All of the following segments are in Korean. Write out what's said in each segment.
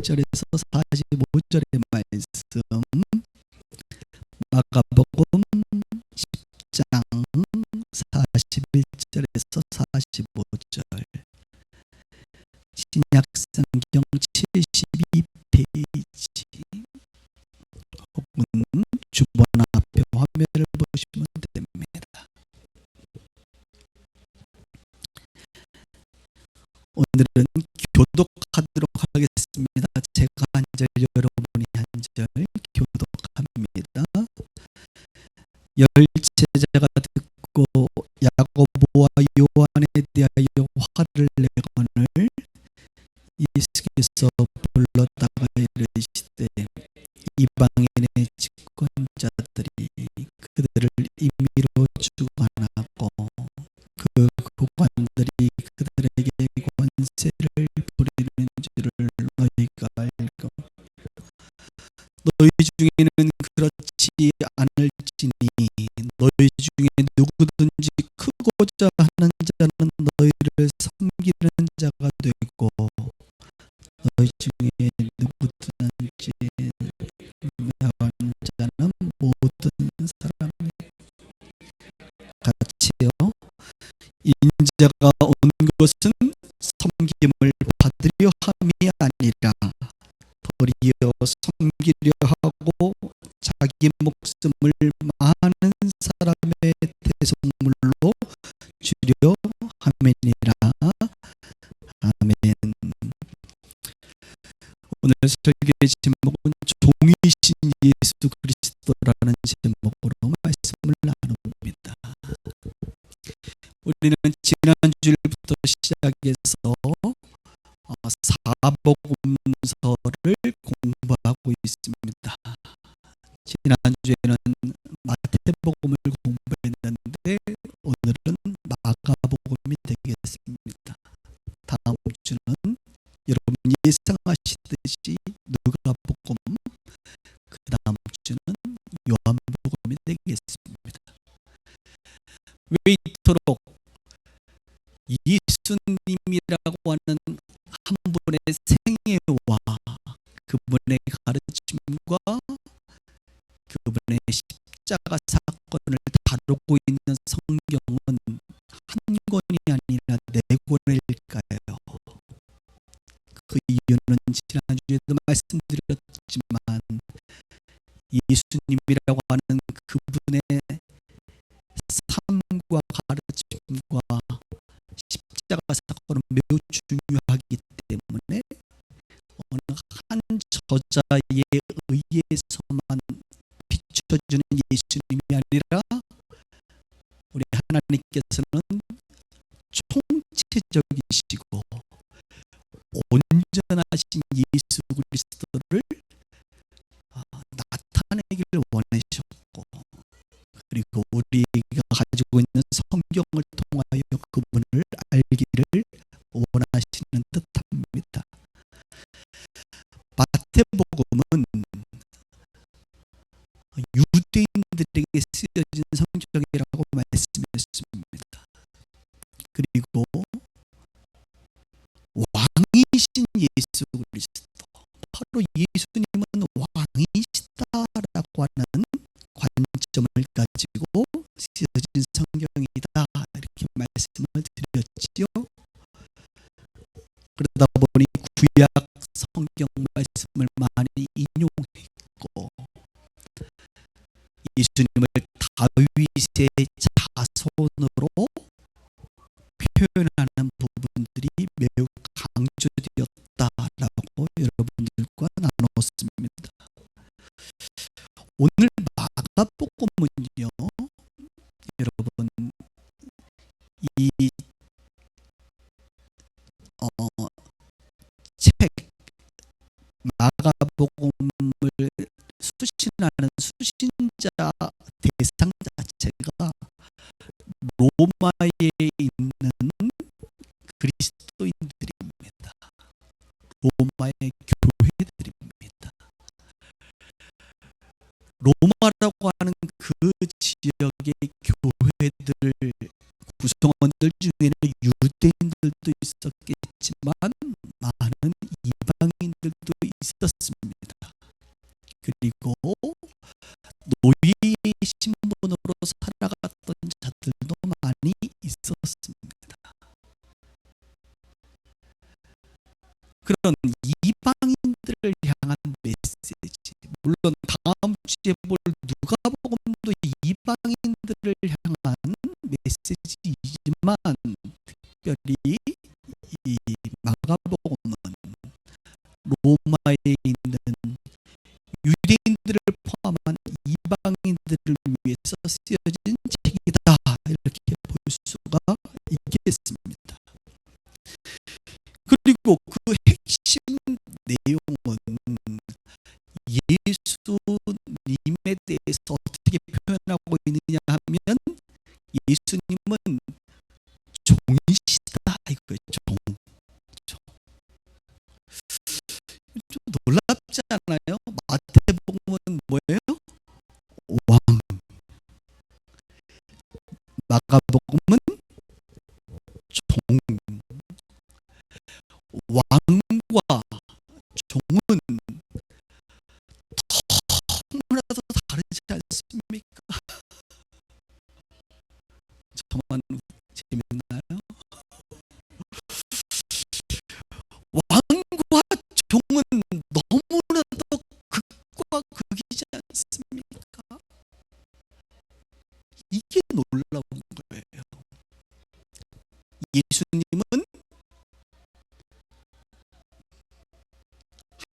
41절에서 45절의 말씀, 마가복음 10장 41절에서 45절, 신약성경 72페이지 혹은 주번 앞에 화면을 보시면 됩니다. 오늘은 교독하도록 하겠습니다. 제가 한 절, 여러분이 한 절 교독합니다. 열제자가 듣고 야고보와 요한에 대하여 화를 내거늘 예수께서 불렀다가 이르시되 이방인의 집권자들이 그들을 임의로 주관하고 그 국관들이 그들에게 권세를 부리는 줄을 너희가 알고 너희 중에는 그렇지 않을지니 너희 중에 누구든지 크고자 하는 자는 너희를 섬기는 자가 되고 너희 중에 누구든지 명하는 자는 모든 사람이 같이요. 인자가 온 것은 섬김을 받으려 함이 아니라 도리어 섬기려 하고 자기 목숨을 많은 사람의 대속물로 주려 함이니라. 아멘. 오늘 설교의 제목은 종이신 예수 그리스도라는 제목으로 말씀을 나눕니다. 우리는 지난주일부터 시작해서 사복음서를 공부하고 있습니다. 지난주에는 마태복음을 공부했는데 오늘은 마가복음이 되겠습니다. 다음 주는 여러분 예상하시듯이 누가복음, 그 다음 주는 요한복음이 되겠습니다. 왜 이토록 예수님이라고 하는 한 분의 생애와 그분의 가르침과 그분의 십자가 사건을 다루고 있는 성경은 한 권이 아니라 네 권일까요? 그 이유는 지난주에도 말씀드렸지만 예수님이라고 하는 그분의 삶과 가르침과 십자가 사건은 매우 중요하기 때문에 어느 한 저자에 의해서만 비춰주는 예수님이 아니라 우리 하나님께서는 총체적이시고 온전하신 예수 그리스도를 나타내기를 원하셨고, 그리고 우리가 가지고 있는 성경을 통하여 그분을 알기를 원하시는 듯합니다. 마태복음은 유대인들에게 쓰여진 성경이라고 말씀했습니다. 그리고 왕이신 예수 그리스도, 바로 예수님은 왕이시다라고 하는 관점을 가지고 쓰여진 성경이다, 이렇게 말씀을 드렸지요. 그러다 보니 구약 성경 말씀을 많이 인용했고 예수님을 다윗의 자손으로 표현하는 부분들이 매우 강조되었다라고 여러분들과 나눴습니다. 오늘 마가복음은요, 여러분 이 책 마가복음을 수신하는 수신자 대상 자체가 로마에 있는 그리스도인들입니다. 로마의 교회들입니다. 로마라고 하는 그 지역의 교회들 구성원들 중에는 유대인들도 있었겠지만 많은 이방인들도 있었습니다. 그리고 노예 신분으로 살아갔던 자들도 많이 있었습니다. 그런 이방인들을 향한 메시지, 물론 다음 주에 볼 누가복음도 이방인들을 향한 메시지이지만 특별히 이 마가복음은 로마에 있는 유대인들을 포함한 이방인들을 위해서 쓰여진 책이다, 이렇게 볼 수가 있겠습니다. 그리고 그 핵심 내용은 예수님에 대해서 어떻게 표현하고 있느냐 하면 예수님은 종이시다 이거죠. 좀 놀랍지 않아요? 마태복음은 뭐예요? 왕. 마가복음은 종. 왕과 종은 너무나도 다르지 않습니까? 저만 재밌나요? 왕과 종은 너무나도 극과 극이지 않습니까? 이게 놀라운 거예요. 예수님은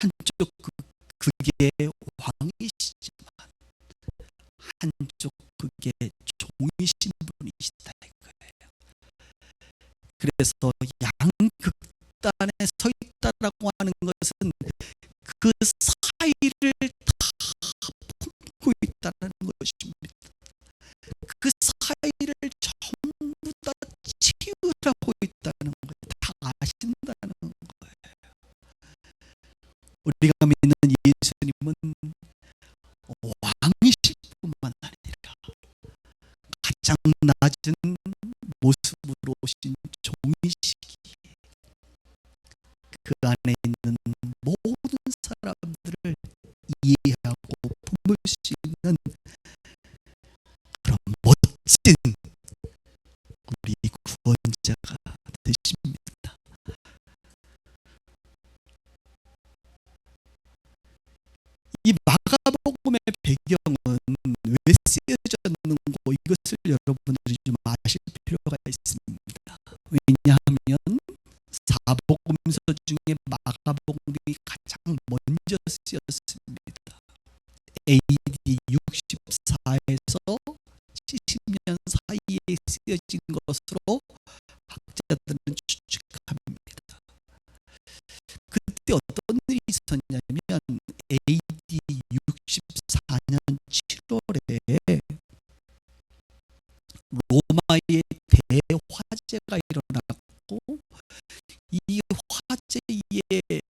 한쪽 극의 왕이시지만 한쪽 극의 종이신 분이시다 이거예요. 그래서 양극단에 서 있다라고 하는 것은 그 사이를 다 품고 있다는 것입니다. 그 사이를 전부 다 치유하고 있다는 거예요. 다 아신다는 거예요. 우리가 믿는 예수님은 왕이실 뿐만 아니라 가장 낮은 모습으로 오신 종이시기에 그 안에 있는 모든 사람들을 이해하고 품을 수 있는 그런 멋진 우리 구원자가 되십니다. 이 마가복음의 배경은 왜 쓰여졌는고, 이것을 여러분들이 좀 아실 필요가 있습니다. 왜냐하면 사복음서 중에 마가복음이 가장 먼저 쓰였습니다. AD 64에서 70년 사이에 쓰여진 것으로 학자들은 추측합니다. 그때 어떤 일이 있었냐면 AD 64년 7월에 로마의 대화재가 일어났고, 이 화재의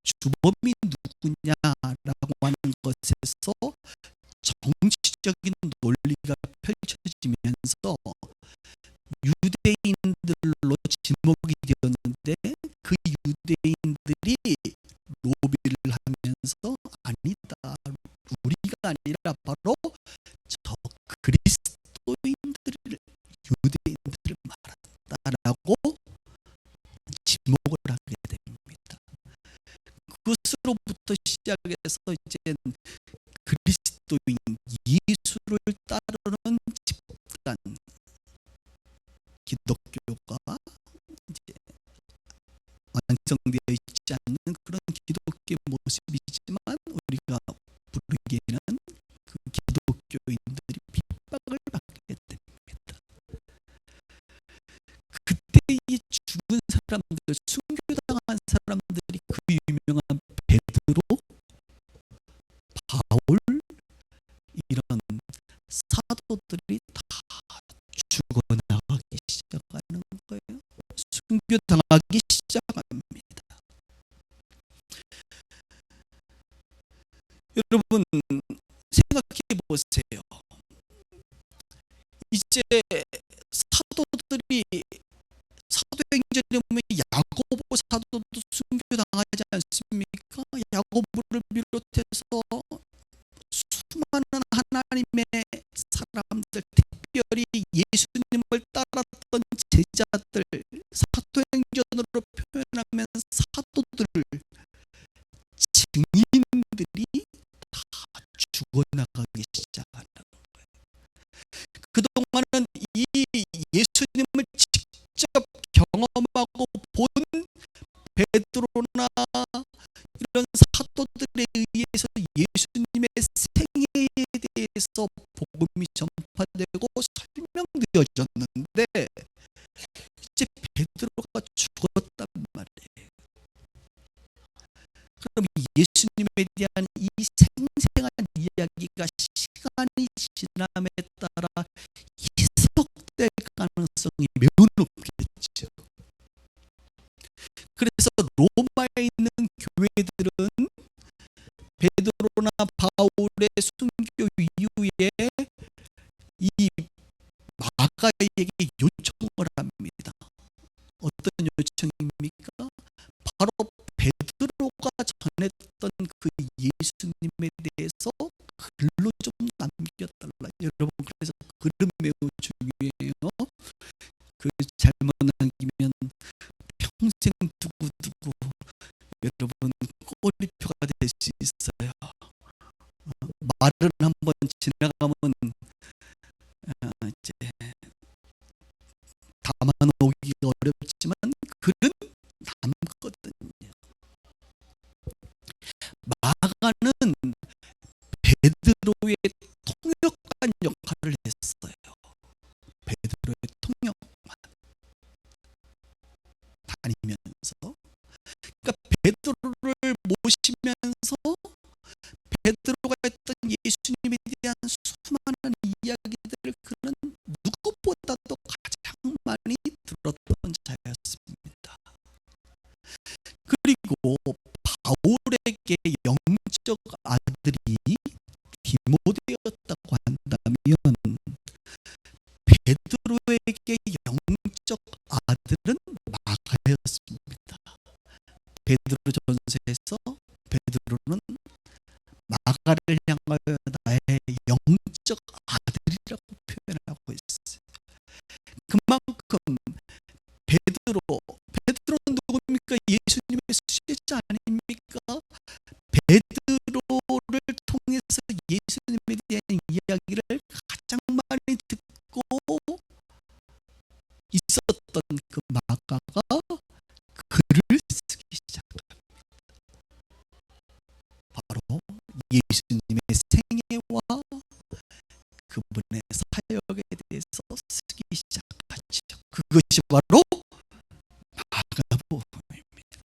주범이 누구냐라고 하는 것에서 정치적인 논리가 펼쳐지면서 유대인들로 지목이 되었는데, 그 유대인들이 로비를 하면서 아니다, 우리가 아니라 바로 저 그리스도인들을, 유대인들을 말한다라고 지목을 하게 됩니다. 그것으로부터 시작해서 이제 그리스도인, 예수를 따르는 집단, 기독교가 이제 완성되어 있지 않는 그런 기독교의 모습이지만, 우리가 부르기에는 그 기독교인들이 핍박을 받게 됩니다. 그때 이 죽은 사람들, 순교당한 사람들이 그 유명한 베드로, 바울, 이런 사도들이 다 죽어나가기 시작하는 거예요. 순교당하기 시작합니다. 여러분 생각해 보세요. 이제 사도들이, 사도행전에 보면 야고보 사도도 순교당하지 않습니까? 야고보를 비롯해서 수많은 하나님의 사람들, 특별히 예수님을 따랐던 제자들, 사도행전으로 표현하면 사도들, 증인들이 다 죽어나가기 시작한다는 거예요. 그동안은 이 예수님을 직접 경험하고 본 베드로나 이런 사도들에 의해서 예수님의 생애에 대해서 복음이 전파되고 설명되어졌는데, 이제 베드로가 죽었단 말이에요. 그럼 예수님에 대한 이 생생한 이야기가 시간이 지남에 따라 희석될 가능성이 매우 높겠죠. 그래서 로마에 있는 교회들은 베드로나 바울의 순교 이후에 이 마가에게 요청을 합니다. 어떤 요청입니까? 바로 베드로가 전했던 그 예수님에 대해서 글로 좀 남겨달라. 여러분, 그래서 글은 매우 중요해요. 그 잘못 남기면 평생 두고두고 여러분 꼬리표가 될 수 있어요. 말은 한번 지나가면 이제 담아놓기가 어렵지만 글은 남거든요. 마가는 베드로의 통역관 역할을 했어요. 베드로의 통역관 다니면서, 그러니까 베드로를 모시면서 베드로가 했던 예수님에 대한 수많은 이야기들을 그는 누구보다도 가장 많이 들었던 자였습니다. 그리고 바울에게 영적 아들이 디모데였다고 한다면, 베드로에게 영적 아들은 마가였습니다. 베드로전서에서 베드로는 마가를 향하여 나의 영적 아들이라고 표현하고 있어요. 그만큼 베드로는 누굽니까? 예수님의 수제자 아닙니까? 베드로를 통해서 예수님에 대한 이야기를 가장 많이 듣고 있었던 그 마가가 글을 쓰기 시작합니다. 바로 예수님의 생애와 그분의 사역에 대해서 쓰기 시작하죠. 그것이 바로 마가복음입니다.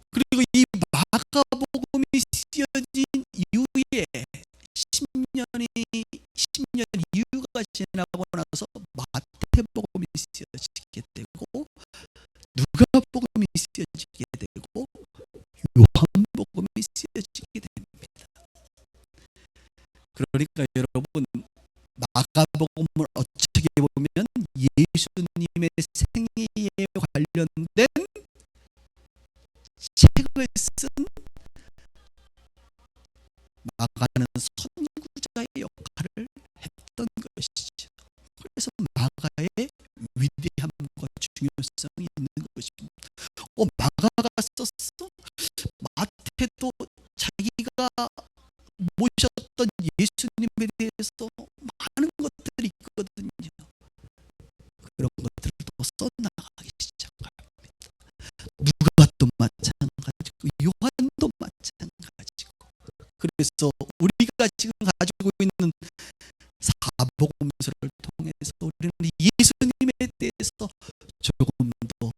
그리고 이 마가복음이 쓰여진 이후에 10년 이후가 지나고 나서 마태복음이 쓰여지게 되고, 누가복음이 쓰여지게 되고, 요한복음이 쓰여지게 됩니다. 그러니까 여러분, 마가복음을 어떻게 보면 예수님의 생애에 관련된 책을 쓴 마가는 선구자의 역할을 했던 것이죠. 그래서 마가의 위대함과 중요성이 있는 것입니다. 마가가 썼어? 마태도 자기가 모셨던 예수님에 대해서 많은 것들이 있거든요. 그런 것들을 또 써나가기 시작합니다. 누가도 마찬가지고 요한도 마찬가지고. 그래서 우리가 지금 가지고 있는 사복음서를 통해서 우리는 예수님에 대해서 조금 더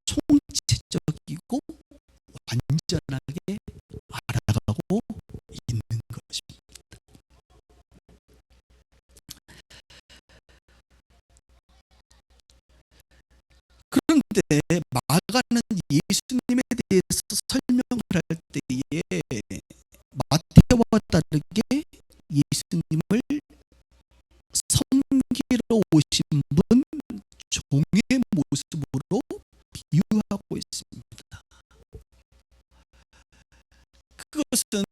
총체적이고 완전하게 알아가고 있는 것입니다. 그런데 마가는 예수님에 대해서 설명을 할 때에 마태와 다르게 예수님을 섬기러 오신 분 종의 모습으로 비유하고 있습니다. 그것은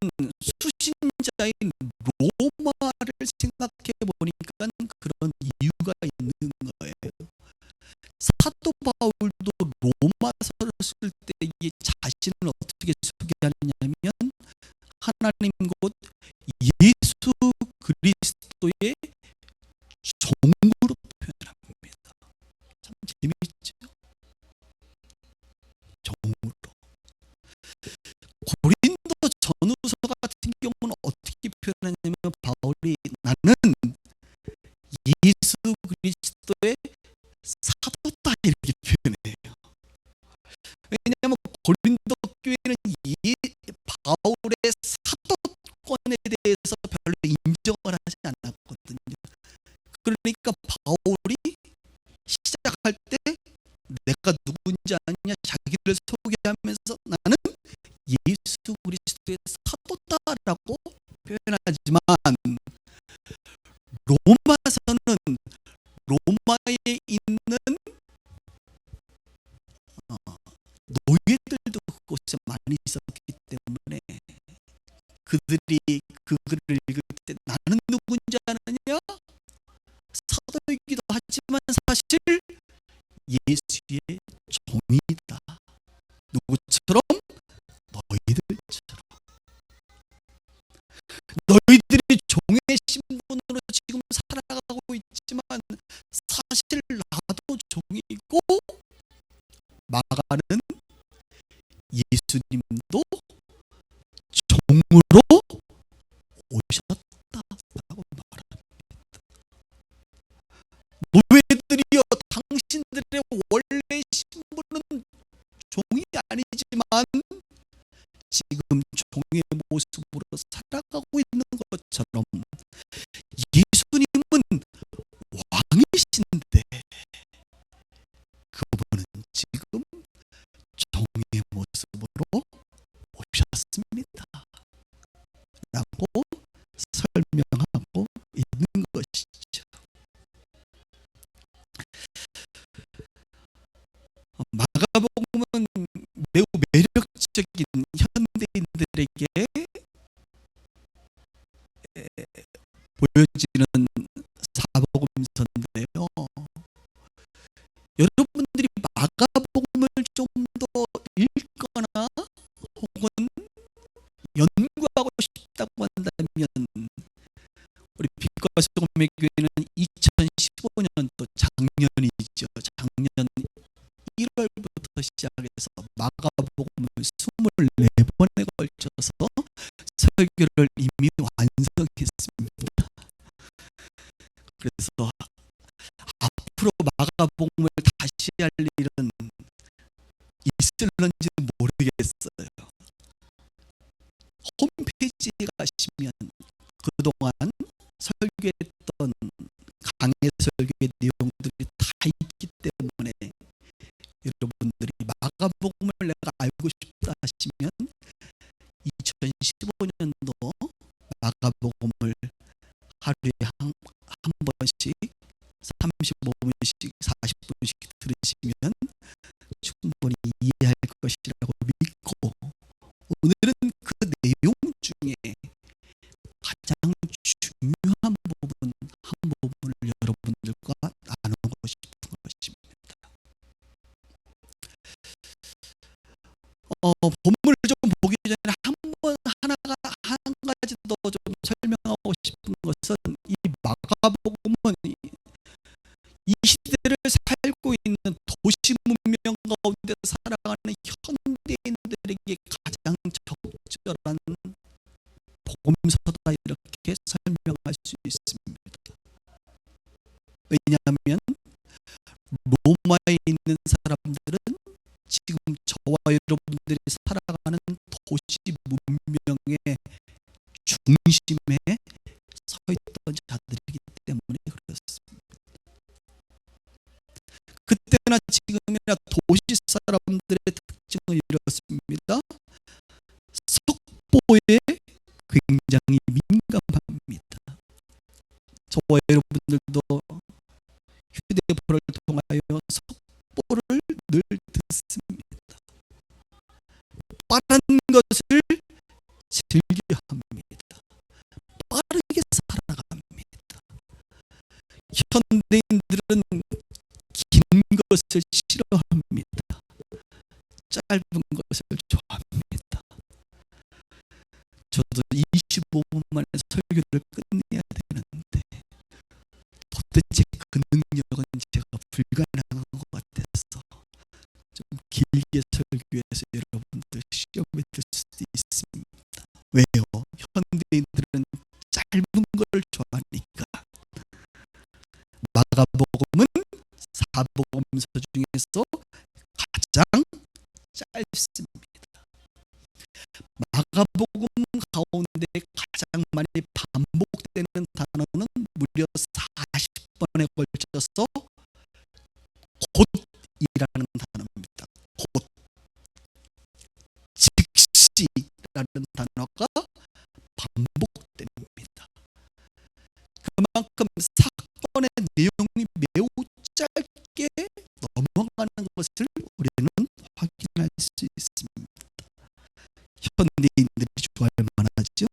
수신자인 로마를 생각해 보니까 그런 이유가 있는 거예요. 사도 바울도 로마서를 쓸 때 이 자신을 어떻게 소개하느냐면 하나님 곧 예수 그리스도의 종으로 표현합니다. 참 재미있죠. 종으로. 고린도 전후서 같은 경우는 어떻게 표현하냐면 바울이 나는 예수 그리스도의 사도다 이렇게 표현해요. 왜냐하면 고린도 교회는 이 바울의 사도권에 대해서 별로 인정을 하지 않았거든요. 그러니까 바울이 시작할 때 내가 누군지 아느냐 자기를 소개하면서 나는 예수 그리스도의 사도다라고 표현하지만 로마서는 로마에 있는 노예들도 그곳에 많이 있었기 때문에 그들이 그 글을 읽을 때 나는 누군지 아느냐 사도이기도 하지만 사실 예수의 종이다. 누구처럼? 너희들처럼. 너희들이 종의 신분으로 지금 살아가고 있지만 사실 나도 종이고 마가는 예수님도 종으로 오셨다라고 말합니다. 노예들이여 당신들의 원래 신분은 종이 아니지만 지금 종의 모습으로 살아가고 있는 것처럼 예수님은 왕이신데 그분은 지금 종의 모습으로 오셨습니다 라고 설명하고 있는 것이죠. 마가복음은 매우 매력적인 현대인들에게 보여지는 사복음서인데요. 여러분들이 마가복음을 좀 더 읽거나 혹은 연구하고 싶다고 한다면 우리 빛과 소금의 교회는 2015년도 작년이죠. 작년 1월부터 시작해서 마가복음을 24번에 걸쳐서 설교를 이미 완성했습니다. 그래서 앞으로 마가복음을 다시 할 일은 있을런지는 모르겠어요. 홈페이지에 가시면 그동안 설교했던 강의 설교의 내용들이 다 있기 때문에 여러분들이 마가복음을 내가 알고 싶다 하시면 2015년도 마가복음을 하루에 한 번씩 35분씩 40분씩 들으시면 충분히 이해할 것이라고 믿고 오늘은 그 내용 중에 가장 중요한 부분 한 부분을 여러분들과 나누고 싶은 것입니다. 본문을 좀 보기 전에 한 가지 더 좀 설명하고 싶은 것은 이 마가복음은 이 시대를 살고 있는 도시 문명 가운데 살아가는 현대인들에게 가장 적절한 복음서다 이렇게 설명할 수 있습니다. 왜냐하면 로마에 있는 사람들은 지금 저와 여러분들이 살아가는 도시 문명의 중심에 서 있던 자들이기 때문에 그렇습니다. 그때나 지금이나 도시 사람들의 특징은 이렇습니다. 속보에 굉장히 민감합니다. 저와 여러분들도 휴대폰을 통하여 속보를 늘 듣습니다. 빠른 것을 긴 것을 싫어합니다. 짧은 것을 좋아합니다. 저도 25분 만에 설교를 끝내야 되는데 도대체 그 능력은 제가 불가능한 것 같아서 좀 길게 설교해서 여러분들 시험에 들 수도 있습니다. 왜요? 현대인들은 짧은 걸 좋아하니까. 마가복음은 사복음서 중에서 가장 짧습니다. 마가복음 가운데 가장 많이 반복되는 단어는 무려 40번에 걸쳐서 곧이라는 단어입니다. 곧. 즉시라는 단어가 반복됩니다. 그만큼 사건의 내용이 매우 짧게 넘어가는 것을 우리는 확인할 수 있습니다. 현대인들이 좋아할 만하죠.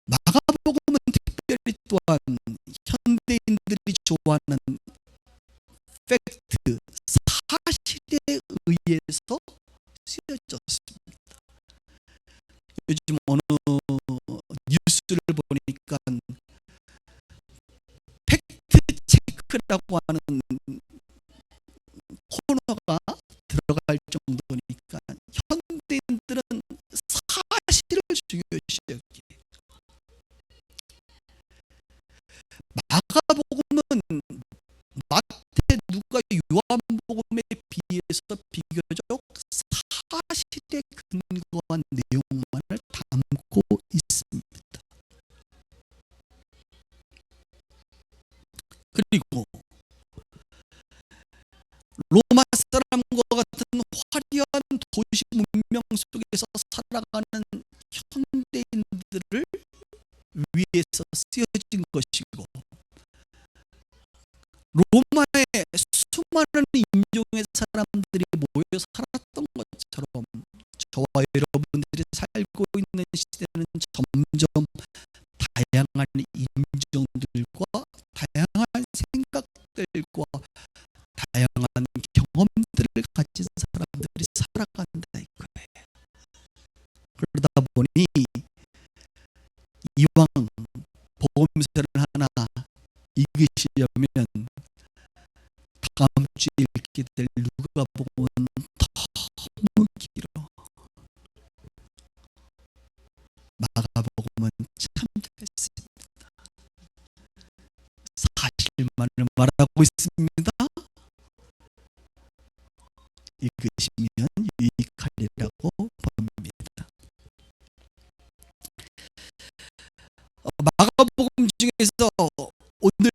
마가복음은 특별히 또한 현대인들이 좋아하는 팩트, 사실에 의해서 쓰여졌습니다. 요즘 어느 뉴스를 보니까 팩트 체크라고 하는 코너가 들어갈 정도니까 현대인들은 사실을 중요시 여기요. 마가복음은 마태, 누가, 요한복음에 비해서 비교적 사실에 근거한 내용만을 담고 있습니다. 그리고 로마 사람과 같은 화려한 도시 문명 속에서 살아가는 현대인들을 위해서 쓰여진 것이고, 로마의 수많은 인종의 사람들이 모여 살았던 것처럼 저와 여러분들이 살고 있는 시대는 점점 다양한 인종들과 다양한 생각들과 다양한 경험들을 가진 사람들이 살아간다 이거예요. 그러다 보니 이왕 복음서를 하나 읽으시려면 다음 주에 읽게 될 누가복음은 너무 길어. 마가복음은 참 짧습니다. 사실만을 말하고 있습니다. 읽으시면 유익하리라고 봅니다. 마가복음 중에서 오늘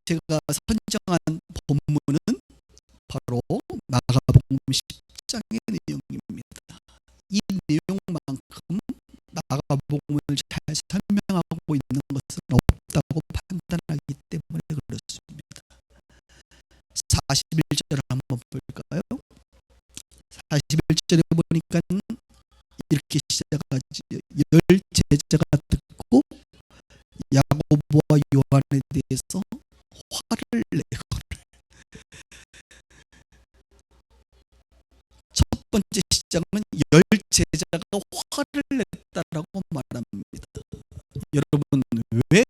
제가 선정한 본문은 바로 마가복음 10장의 내용입니다. 이 내용만큼 마가복음을 잘 설명하고 있는 것은 없다고 판단하기 때문에 그렇습니다. 41절 한번 볼까요? 41절에 보니까 이렇게 시작하지. 열 제자가 듣고 야고보와 요한에 대해서 화를 내거늘. 첫 번째 시작은 열 제자가 화를 냈다라고 말합니다. 여러분, 왜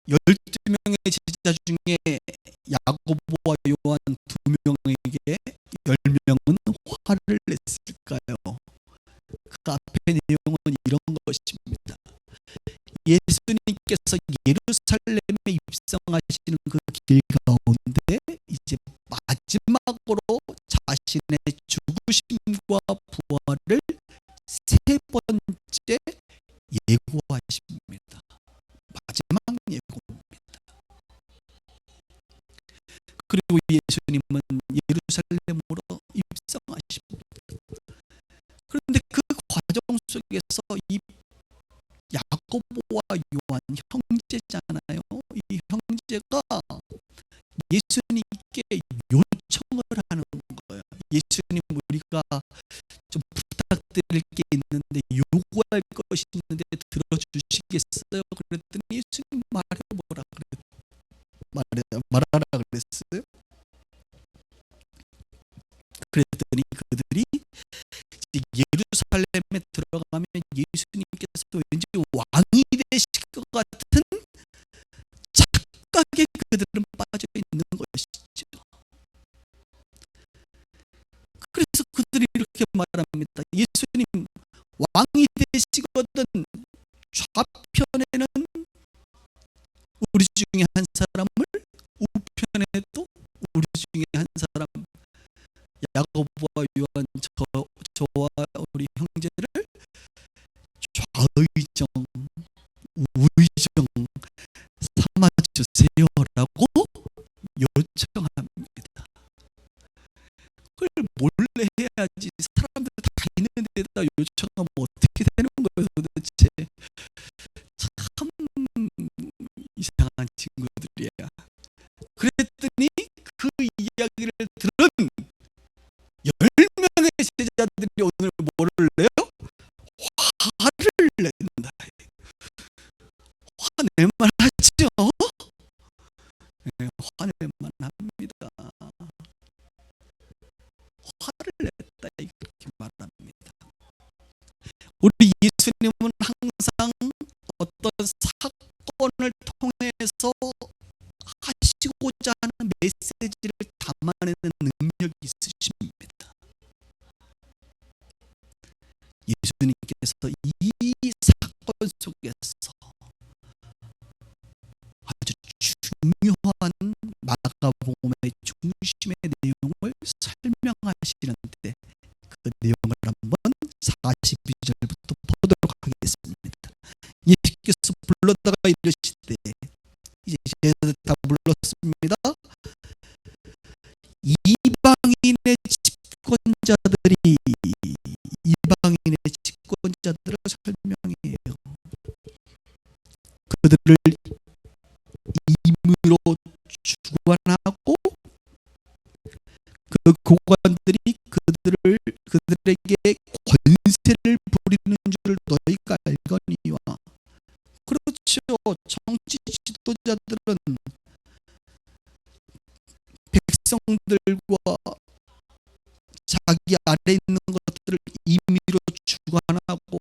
12명의 제자 중에 야고보와 요한 2명에게 10명은 화를 냈을까요? 그 앞의 내용은 이런 것입니다. 예수님께서 예루살렘에 입성하시는 그 길 가운데 이제 마지막으로 자신의 죽으심과 부활을 세 번째 예고하십니다. 마지막 예고입니다. 그리고 예수님은 예루살렘으로 입성하십니다. 그런데 그 과정 속에서 이 야고보와 요한 형제잖아요. 이 형제가 예수님께 요청을 하는 거예요. 예수님, 우리가 좀 부탁드릴 게 있는데, 요구할 것이 있는데 들어주실 보시겠어요? 그랬더니 예수님 말해보라 말하라 그랬어요. 그랬더니 그들이 이제 예루살렘에 들어가면 예수님께서 왠지 왕이 되실 것 같은 착각에 그들은 빠져 있는 것이죠. 그래서 그들이 이렇게 말합니다. 예수님 왕이 되시거든 좌편에는 우리 중에 한 사람을, 우편에도 우리 중에 한 사람, 야고보와 요한, 저와 우리 형제를 좌의정 우의정 삼아주세요라고 요청합니다. 그걸 몰래 해야지. 사람들 다 있는 데다 요청하면 어떻게 되는 거예요 도대체. 참 이상한 친구들이야. 그랬더니 그 이야기를 들은 10명의 제자들이 오늘 뭐를 내요? 화를 낸다. 화낼만 하죠? 네, 화낼만 합니다. 화를 냈다 이렇게 말합니다. 우리 예수님은 항상 어떤 사건을 통해서 하시고자 하는 메시지를 담아내는 능력이 있으십니다. 예수님께서 이 사건 속에서 아주 중요한 마가복음의 중심의 내용을 설명하시는데 그 내용을 한번 42절부터 보도록 하겠습니다. 예수께서 불러다가 이르시되, 이제 제자들 다 불렀습니다. 이방인의 집권자들을 설명해요. 그들을 임으로 주관하고 그 고관들이 그들에게 권세를 부리는 줄 너희가 알거니와. 그렇죠. 정치 지도자들은 백성들과 자기 아래 있는 것들을 임의로 주관하고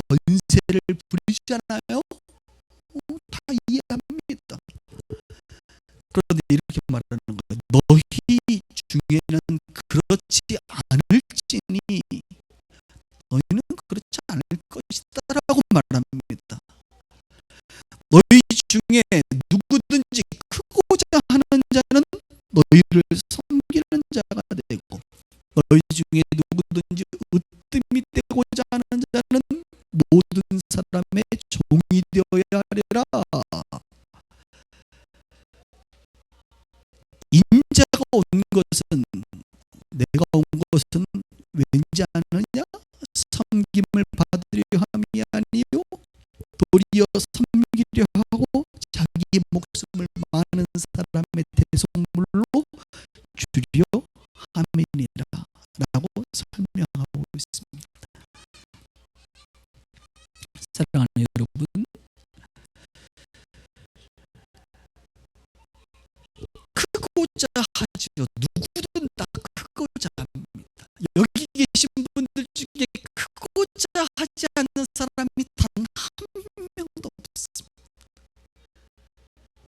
권세를 부리잖아요. 다 이해합니다. 그런데 이렇게 말하는 거예요. 너희 중에는 그렇지 않을지니, 너희는 그렇지 않을 것이다 라고 말합니다. 너희 중에 누구든지 크고자 하는 자는 너희를 섬기는 자가 되고, 너희 중에 누구든지 으뜸이 되고자 하는 자는 모든 사람의 종이 되어야 하리라. 인자가 온 것은, 내가 온 것은 왠지 아느냐? 섬김을 받으려 함이 아니요 도리어 섬기려 하고 자기 목숨을 많은 사람의 대속물로 주려 함이니라 라고 설명하고 있습니다. 사랑하는 여러분, 크고자 하지요. 누구든 다 크고자 합니다. 여기 계신 분들 중에 크고자 하지 않는 사람이 단 한 명도 없습니다.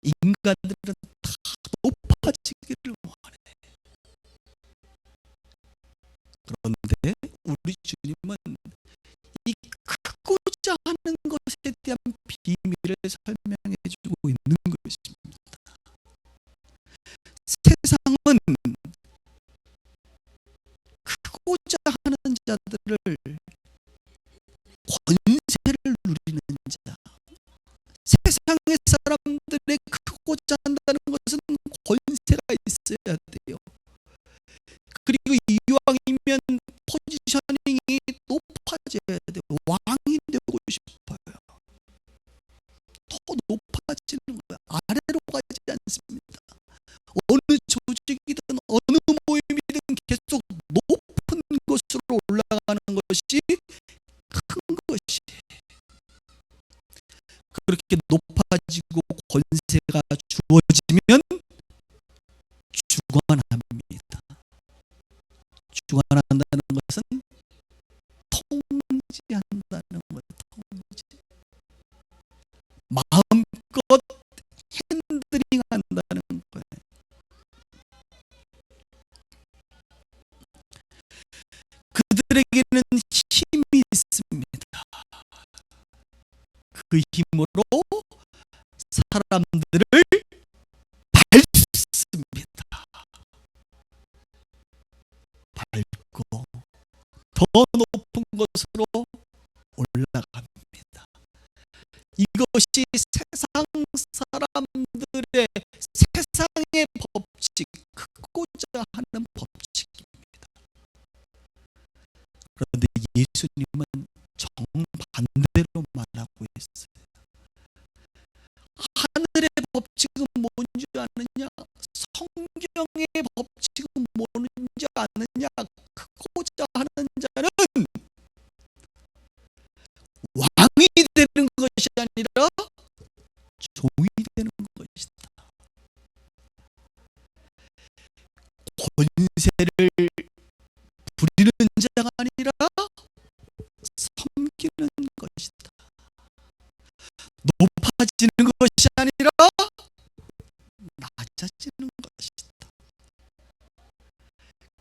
인간들은 다 높아지기를 원해. 그런데 우리 주님은 이 크고자 하는 것에 대한 비밀을 설명해 주고 있는 것입니다. 세상은 크고자 하는 자들을, 권세를 누리는 자, 세상의 사람들의 크고자 한다는 것은 권세가 있어야 돼요. 그리고 이왕이면 포지셔닝이 높아져야 돼요. 왕이 되고 싶어요. 더 높아지는 거예요. 아래로 가지 않습니다. 어느 조직이든 어느 모임이든 계속 높은 곳으로 올라가는 것이 큰 것이. 이렇게 높아지고 권세가 주어지면 주관합니다. 주관한다는 것은 통치한다는 거예요. 통치. 마음껏 핸들링 한다는 거예요. 그들에게는 힘이 있습니다. 그 힘으로 사람들을 밟습니다. 밟고 더 높은 곳으로 올라갑니다. 이것이 세상 사람들의 세상의 법칙, 크고자 하는 법칙입니다. 그런데 예수님은 정반대로 말하고 있어요. 하늘의 법칙은 뭔지 아느냐? 성경의 법칙은 뭔지 아느냐? 크고자 하는 자는 왕이 되는 것이 아니라 종이 되는 것이다. 권세를 부리는 자가 아니라 섬기는 것이다. 높아지는 것이 아니라 낮아지는 것이다.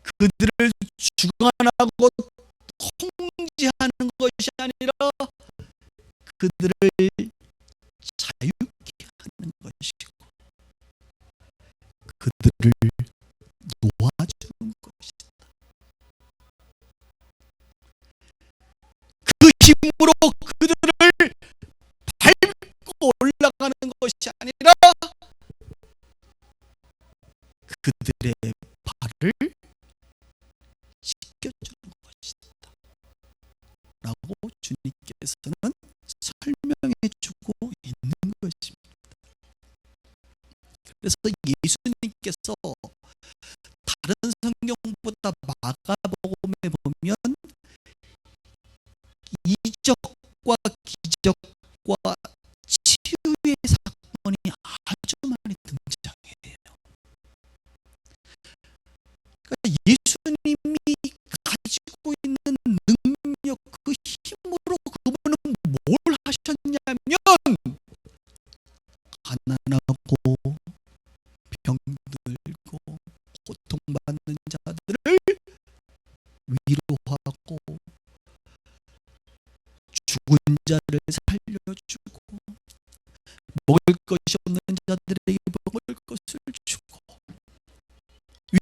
그들을 주관하고 통제하는 것이 아니라 그들을 자유케 하는 것이고 그들을 놓아주는 것이다. 그 힘으로 그들을 밟고 올라가는 것이 아니라 그들의 발을 씻겨주는 것이다 라고 주님께서는 설명해 주고 있는 것입니다. 그래서 예수님께서 다른 성경보다 마가복음에 보면 이적과 기적과 치유의 사건이 아주 많이 등장해요. 그러니까 예수님이 가지고 있는 능력, 그 힘으로 그분은 뭘 하셨냐면 가난하고 병들고 고통받는 자들을 위로하고 죽은 자를 살려주고 먹을 것이 없는 자들에게 먹을 것을 주고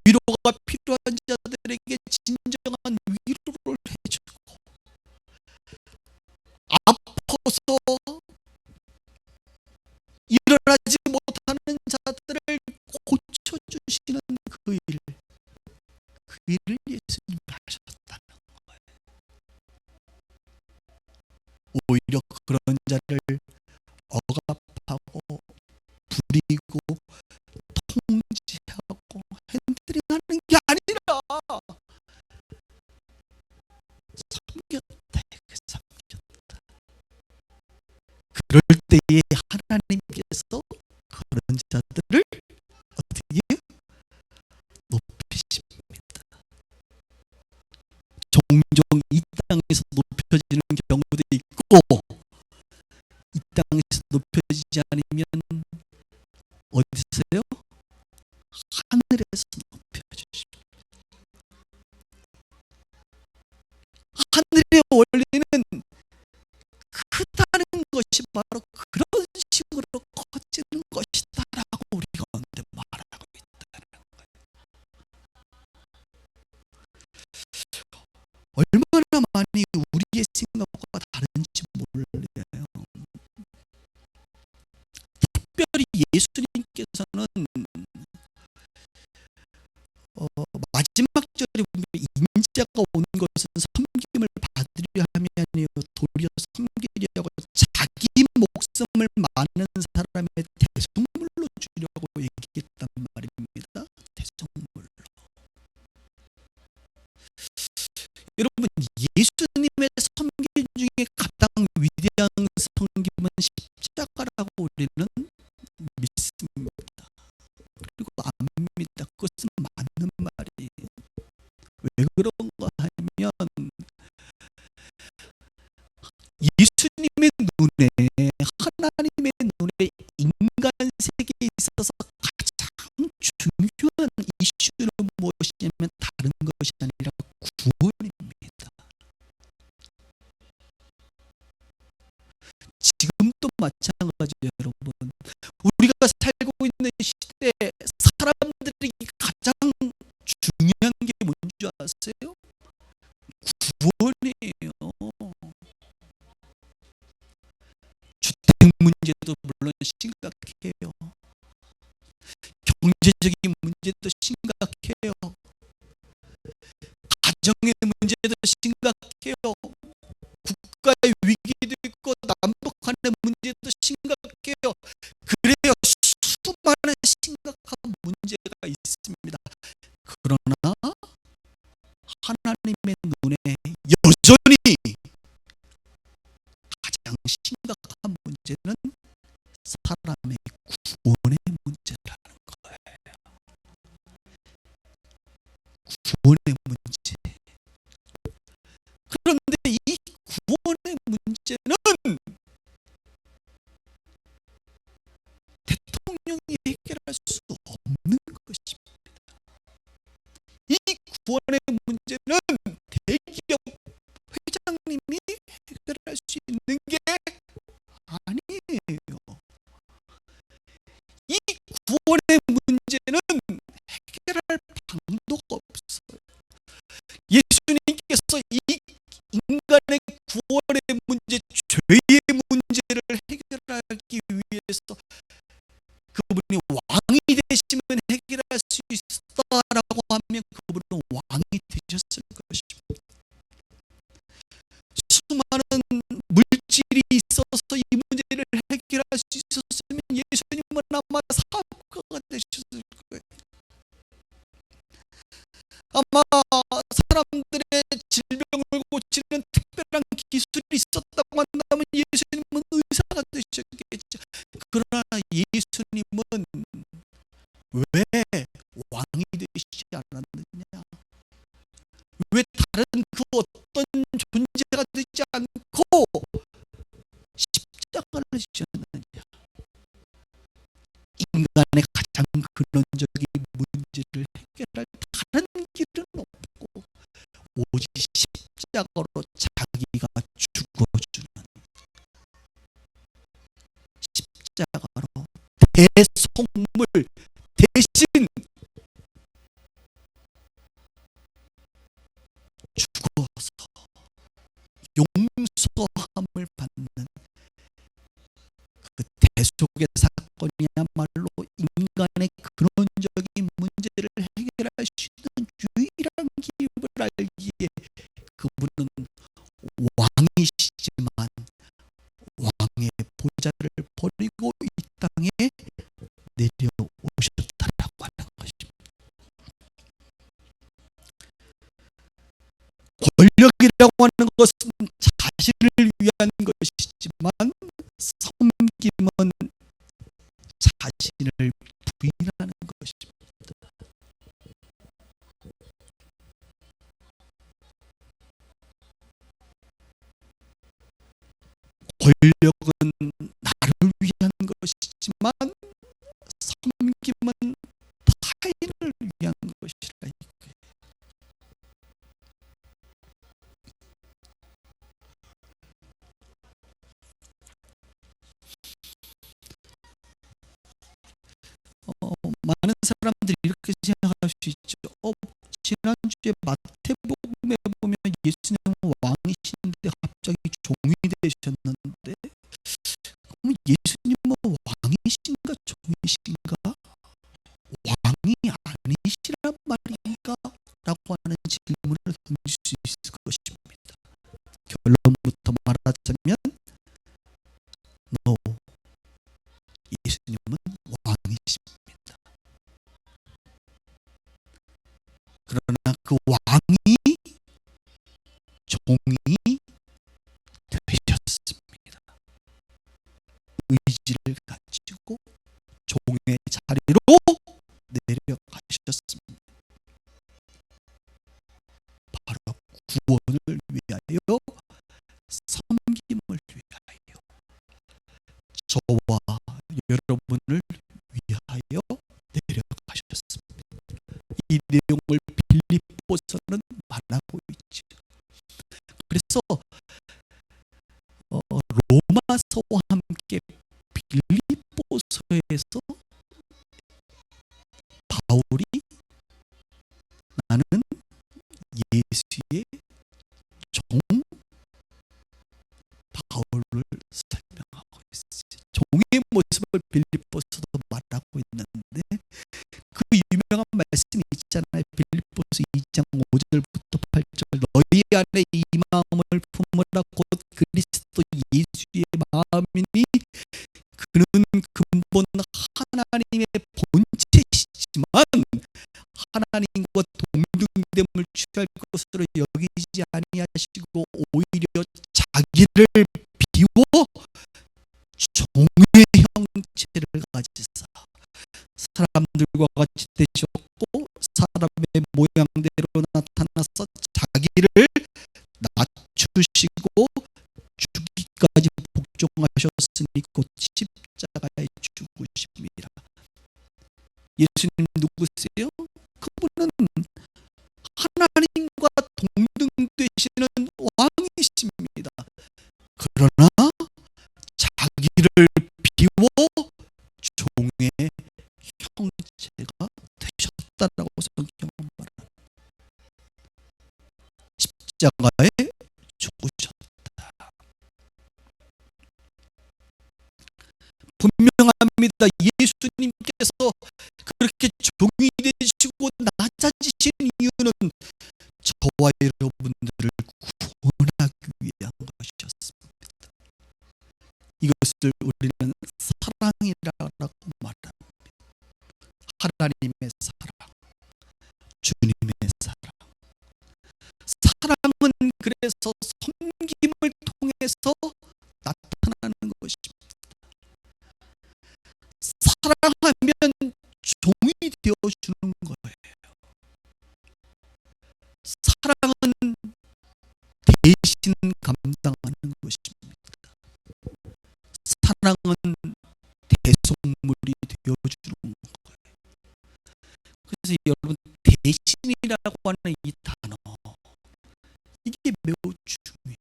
위로가 필요한 자들에게 진정한 위로를 해주고 아파서 일어나지 못하는 자들을 고쳐주시는 그 일, 그 일을 예수님이 하셨다는 거예요. 오히려 그런 자를 억압하고 부리고 통제하고 핸들링하는 게 아니라 섬겼다. 섬겼다. 그럴 때에 하나님께서 그런 자들을 어떻게 높이십니다. 종종 이 땅에서 높여지는 경우도 있고 이 땅에서 높여지지 않으면 어디서요? 하늘에서 높여주십니다. 하늘의 원리는 크다는 것이 바로 그런 식으로 커지는 것이다라고 우리가 언제 말하고 있다는 거예요. 얼마나 많이 우리의 생각과 다른지 몰라요. 특별히 예수님께서는 마지막 절에 보면 인자가 온 것은 섬김을 받으려 함이 아니요 도리어 섬기려고 자기 목숨을 많은 사람의 대속물로 주려고 얘기했단 말입니다. 대속물로. 여러분, 예수님의 섬김 중에 가장 위대한 섬김은 십자가라고 우리는 믿습니다. 그리고 압니다. 그것은 맞는 말이에요. 왜 그런가 하면 예수님의 눈에, 하나님의 눈에 인간 세계에 있어서 가장 중요한 이슈는 무엇이냐면 다른 것이 아니라 구원입니다. 지금도 마찬가지예요, 여러분. 우리가 살고 있는 시대에 사람들이 가장 중요한 게 뭔지 아세요? 구원이에요. 주택 문제도 물론 심각해요. 경제적인 문제도 심각해요. 가정의 문제도 심각해요. 국가의 위기도 있고 남북 간의 문제도 심각해요. 그래요, 수많은 심각한 문제가 있습니다. 그러나 하나님의 눈에 여전히 가장 심각한 문제는 사람의 구원의 문제라는 거예요. 구원의 문제. 그런데 이 구원의 문제는 대통령이 해결할 수 없는 것입니다. 이 구원의 문제는 대기업 회장님이 해결할 수 있는 게 아니에요. 이 구원의 문제는 해결할 방도가 없어요. 예수님께서 이 인간의 구원의 문제, 죄의 문제를 해결하기 위해서 그분이 왕이 되시면 해결할 수 있다라고 하면 그분은 왕이 되셨을 것입니다. 수많은 물질이 있어서 이 문제를 해결할 수 있었으면 예수님은 아마 사업가가 되셨을 거예요. 아마 사람들의 질병을 고치는 특별한 기술이 있었다고 한다면 예수님은 의사가 되셨겠죠. 그러나 예수님은 왜 왕이 되시지 않았느냐? 왜 다른 그 어떤 존재가 되지 않고 십자가를 지셨느냐? 인간의 가장 근원적인 문제를 해결할 다른 길은 없고 오직 십자가로 자기가 죽어주는, 십자가로 대속물 대신 죽어서 용서함을 받는 그 대속의 사건이야말로 인간의 근원적인 문제를 해결할 수 있는 유일한 길을 알기에 그분은 왕이시지만 왕의 보좌를 버리고 이 땅에 내려오셨다라고 하는 것입니다. 권력이라고 하는 것은 자신을 위한 것이지만 섬김은 자신을 부인하는 것입니다. 권력은 나를 위한 것이지만 섬김은 타인을 위한 것이라. 많은 사람들이 이렇게 생각할 수 있죠. 지난주에 마태복음에 보면 예수님은 왕이신데 갑자기 종이 되셨는데 그럼 예수님은 왕이신가 종이신가? 왕이 아니시란 말인가? 라고 하는 질문을 던질 수 있을 것입니다. 결론부터 말하자면 no, 예수님은 왕이십니다. 그러나 그 왕이 종이 되셨습니다. 의지를 갖죠. 구원을 위하여, 섬김을 위하여, 저와 여러분을 위하여 내려가셨습니다. 이 내용을 빌립보서는 말하고 있죠. 그래서 로마서와 함께 빌립보서에서 바울이 나는 예수의 종 바울을 설명하고 있어요. 종의 모습을 빌립보서도 말하고 있는데, 그 유명한 말씀이 있잖아요. 빌립보서 2장 5절부터 8절, 너희 안에 이 마음을 품으라 곧 그리스도 예수의 마음이니 그는 근본 하나님의 본체시지만 하나님과 동등됨을 취할 것으로 여기지 아니하시고 오히려 자기를 비워 종의 형체를 가지사 사람들과 같이 되셨고 사람의 모양대로 나타나서 자기를 낮추시고 죽기까지 복종하셨으니 곧 십자가에 죽으심이라. 예수님 누구세요? 그분은 하나님과 동등되시는 왕이십니다. 그러나 자기를 비워 종의 형체가 되셨다라고 성경은 말합니다. 십자가에 죽으셨다. 분명합니다. 예수님께서 그렇게 종이 되시고 낮아지신 이유는 저와 여러분들을 구원하기 위한 것이었습니다. 이것을 우리는 사랑이라고 말합니다. 하나님의 사랑, 주님의 사랑. 사랑은 그래서 섬김을 통해서 나타나는 것입니다. 사랑하면 종이 되어주는 거예요. 사랑은 대신 감당하는 것입니다. 사랑은 대속물이 되어주는 거예요. 그래서 여러분, 대신이라고 하는 이 단어, 이게 매우 중요해요.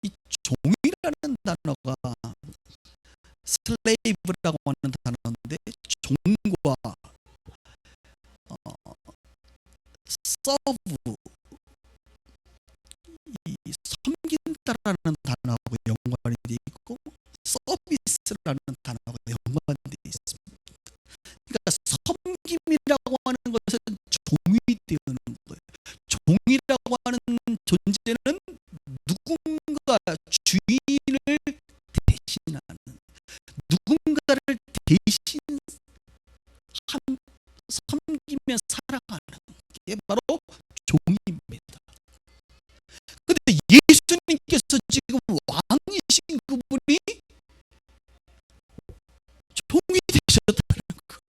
이 종이라는 단어가 슬레이브라고 하는 단어인데, 종과 서브, 이 섬긴다라는 단어하고 연관이 되어 있고 서비스라는 단어가 연관되어 있습니다. 그러니까 섬김이라고 하는 것은 종이 되는 거예요. 종이라고 하는 존재는 누군가 주인을 대신하는, 누군가를 대신 섬기며 살아가는 게 바로 종입니다. 그런데 예수님께서 지금 왕이신 그분이 종이 되셨다는 거예요.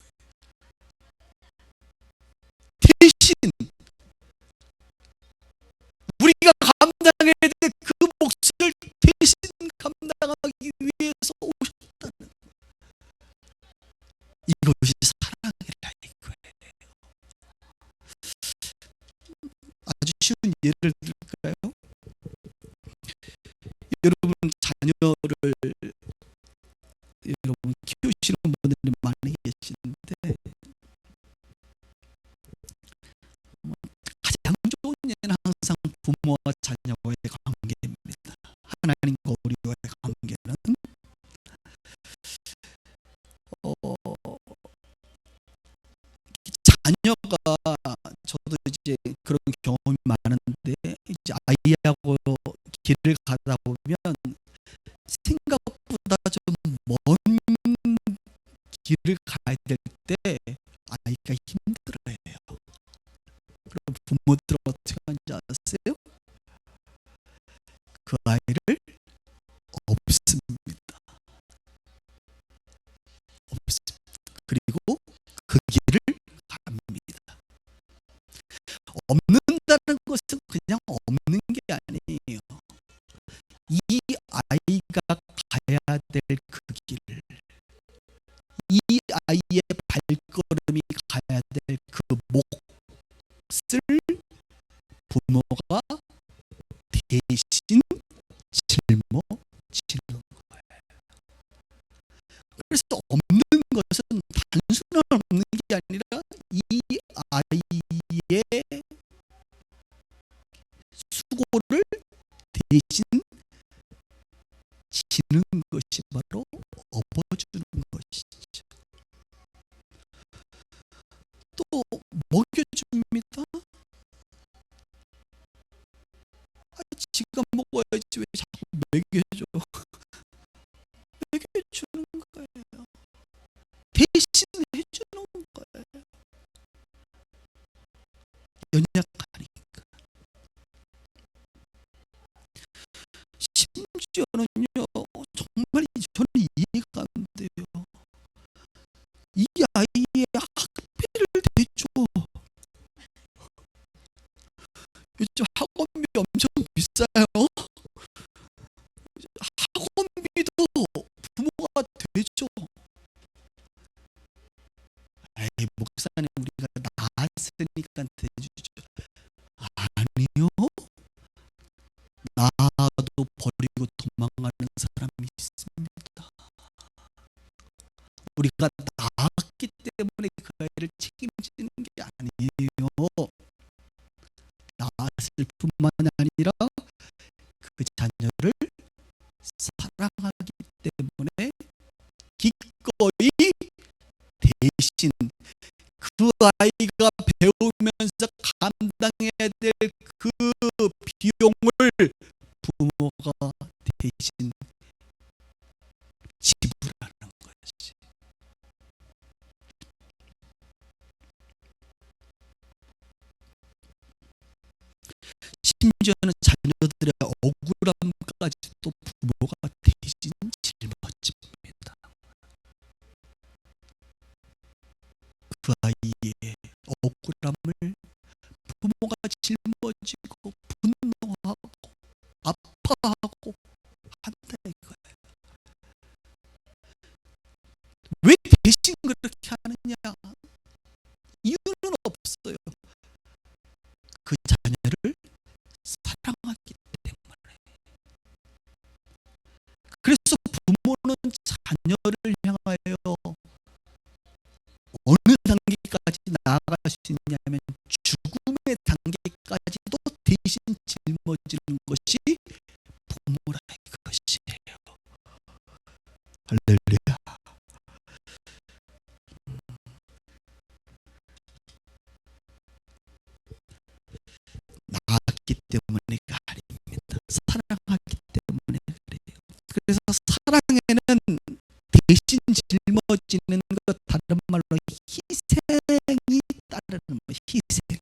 대신 우리가 감당해야 될 그 몫을 대신 감당하기 위해서 오셨다는 거예요. 이것이 사랑이라 이거예요. 아주 쉬운 예를 들까요? 여러분 자녀를 여러분 키우시는 분들이 많이 계시는데, 가장 좋은 예는 항상 부모와 자녀와의 관계입니다. 하나님과 우리와의 관계는 자녀가, 저도 이제 그런 경험이 많은데, 이제 아이하고 길을 가다 보면 생각보다 좀 먼 길을 가야 될 때 아이가 힘들어해요. 그럼 부모들은 어떻게 하는지 아세요? 그 아이를 없습니다. 없습니다. 그리고 그 길을 갑니다. 없는다는 것은 그냥 없는 게 아니에요. 이 아이가 가야 될 그 길을, 이 아이의 발걸음이 가야 될 그 몫을 부모가 대신 짊어지는 거예요. 그래서 없는 것은 단순한 없는 게 아니라 이 아이의 수고를 대신 지는 것이 바로 업어주는 것이죠. 또 먹여줍니다. 지가 먹어야지 왜 자꾸 먹여줘. 먹여주는 거예요. 대신 해주는 거예요. 연약하니까. 심지어는요, 정말 저는 이해가 안 돼요. 이 아이의 학비를 대줘. 요즘 학원비 엄청 비싸요. 학원비도 부모가 대줘. 에이, 목사님 우리가 나았으니까 대주죠. 아니요. 나도 버리고 도망가는 사람이 있습니다. 우리가 낳았기 때문에 그 아이를 책임지는 게 아니에요. 낳았을 뿐만 아니라 그 자녀를 사랑하기 때문에 기꺼이 대신 그 아이가 배우면서 감당해야 될 그 비용을 부모가 대신 지불하는 것이. 심지어는 자녀들의 억울함까지도 부모가 대신 짊어집니다. 그 아이의 억울함을 부모가 짊어지고 분노하고 아파하고 한다 이거예요. 왜 대신 그렇게 하느냐? 이유는 없어요. 그 자녀를 사랑하기 때문에. 그래서 부모는 자녀를 향하여 어느 단계까지 나아갈 수 있냐면 죽음의 단계까지도 대신 짊어지는 것이 부모라 이것이에요. 할렐루야. 낳았기 때문에가 아닙니다. 사랑하기 때문에 그래요. 그래서 사랑에는 대신 짊어지는 것, 다른 말로 희생이 따르는 것. 희생.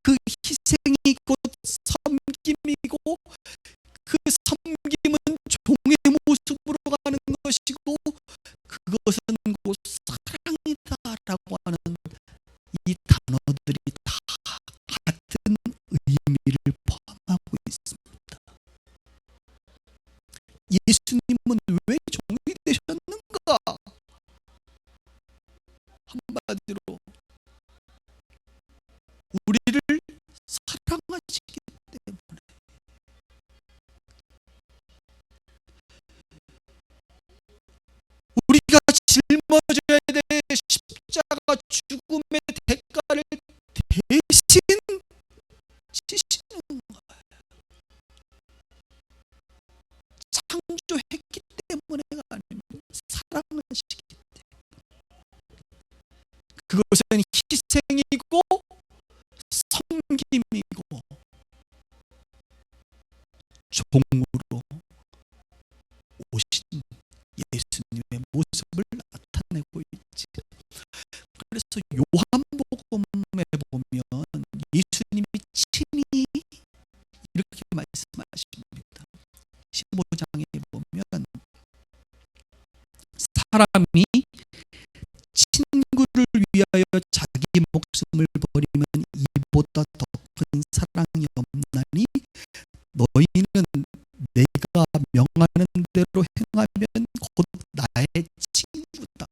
그 희생이 곧 섬김이고, 그 섬김은 종의 모습으로 가는 것이고, 그것은 곧 사랑이다라고 하는 이 단어들이 다 같은 의미를 포함하고 있습니다. 예수님은 왜 종이 되셨는가? 한마디로 우리를 사랑하시기 때문에. 우리가 짊어져야 될 십자가 죽음의 대가를 대신 지시는 거예요. 창조했기 때문에가 아닙니다. 사랑하시기 때문에. 그것은 희생이고 섬김이고 종으로 오신 예수님의 모습을 나타내고 있지. 그래서 요한복음에 보면 예수님이 친히 이렇게 말씀하십니다. 15장에 보면 사람이 친구를 위하여 자기 목숨을 버리면 내가 명하는 대로 행하면 곧 나의 친구다.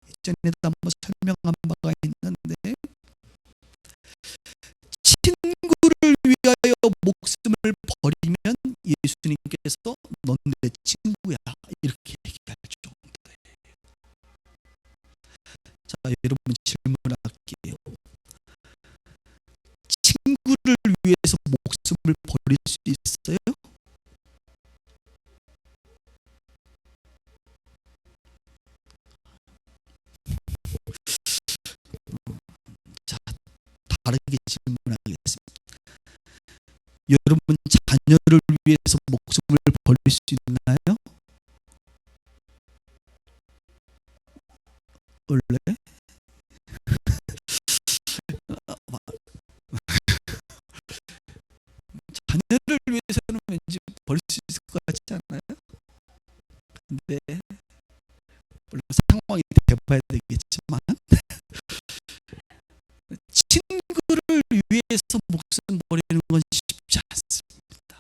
예전에도 한번 설명한 바가 있는데, 친구를 위하여 목숨을 버리면 예수님께서 넌 내 친구야 이렇게 얘기할 정도예요. 자, 여러분 질문할게요. 친구를 위해서 목숨을 버릴 수 있어요? 자, 다르게 질문하겠습니다. 여러분 자녀를 위해서 목숨을 버릴 수 있나요? 원래? 자녀를 위해서는 왠지 버릴 수 있을 것 같지 않아요? 근데 물론 상황이 돼봐야 되겠지만 친구를 위해서 목숨 버리는 건 쉽지 않습니다.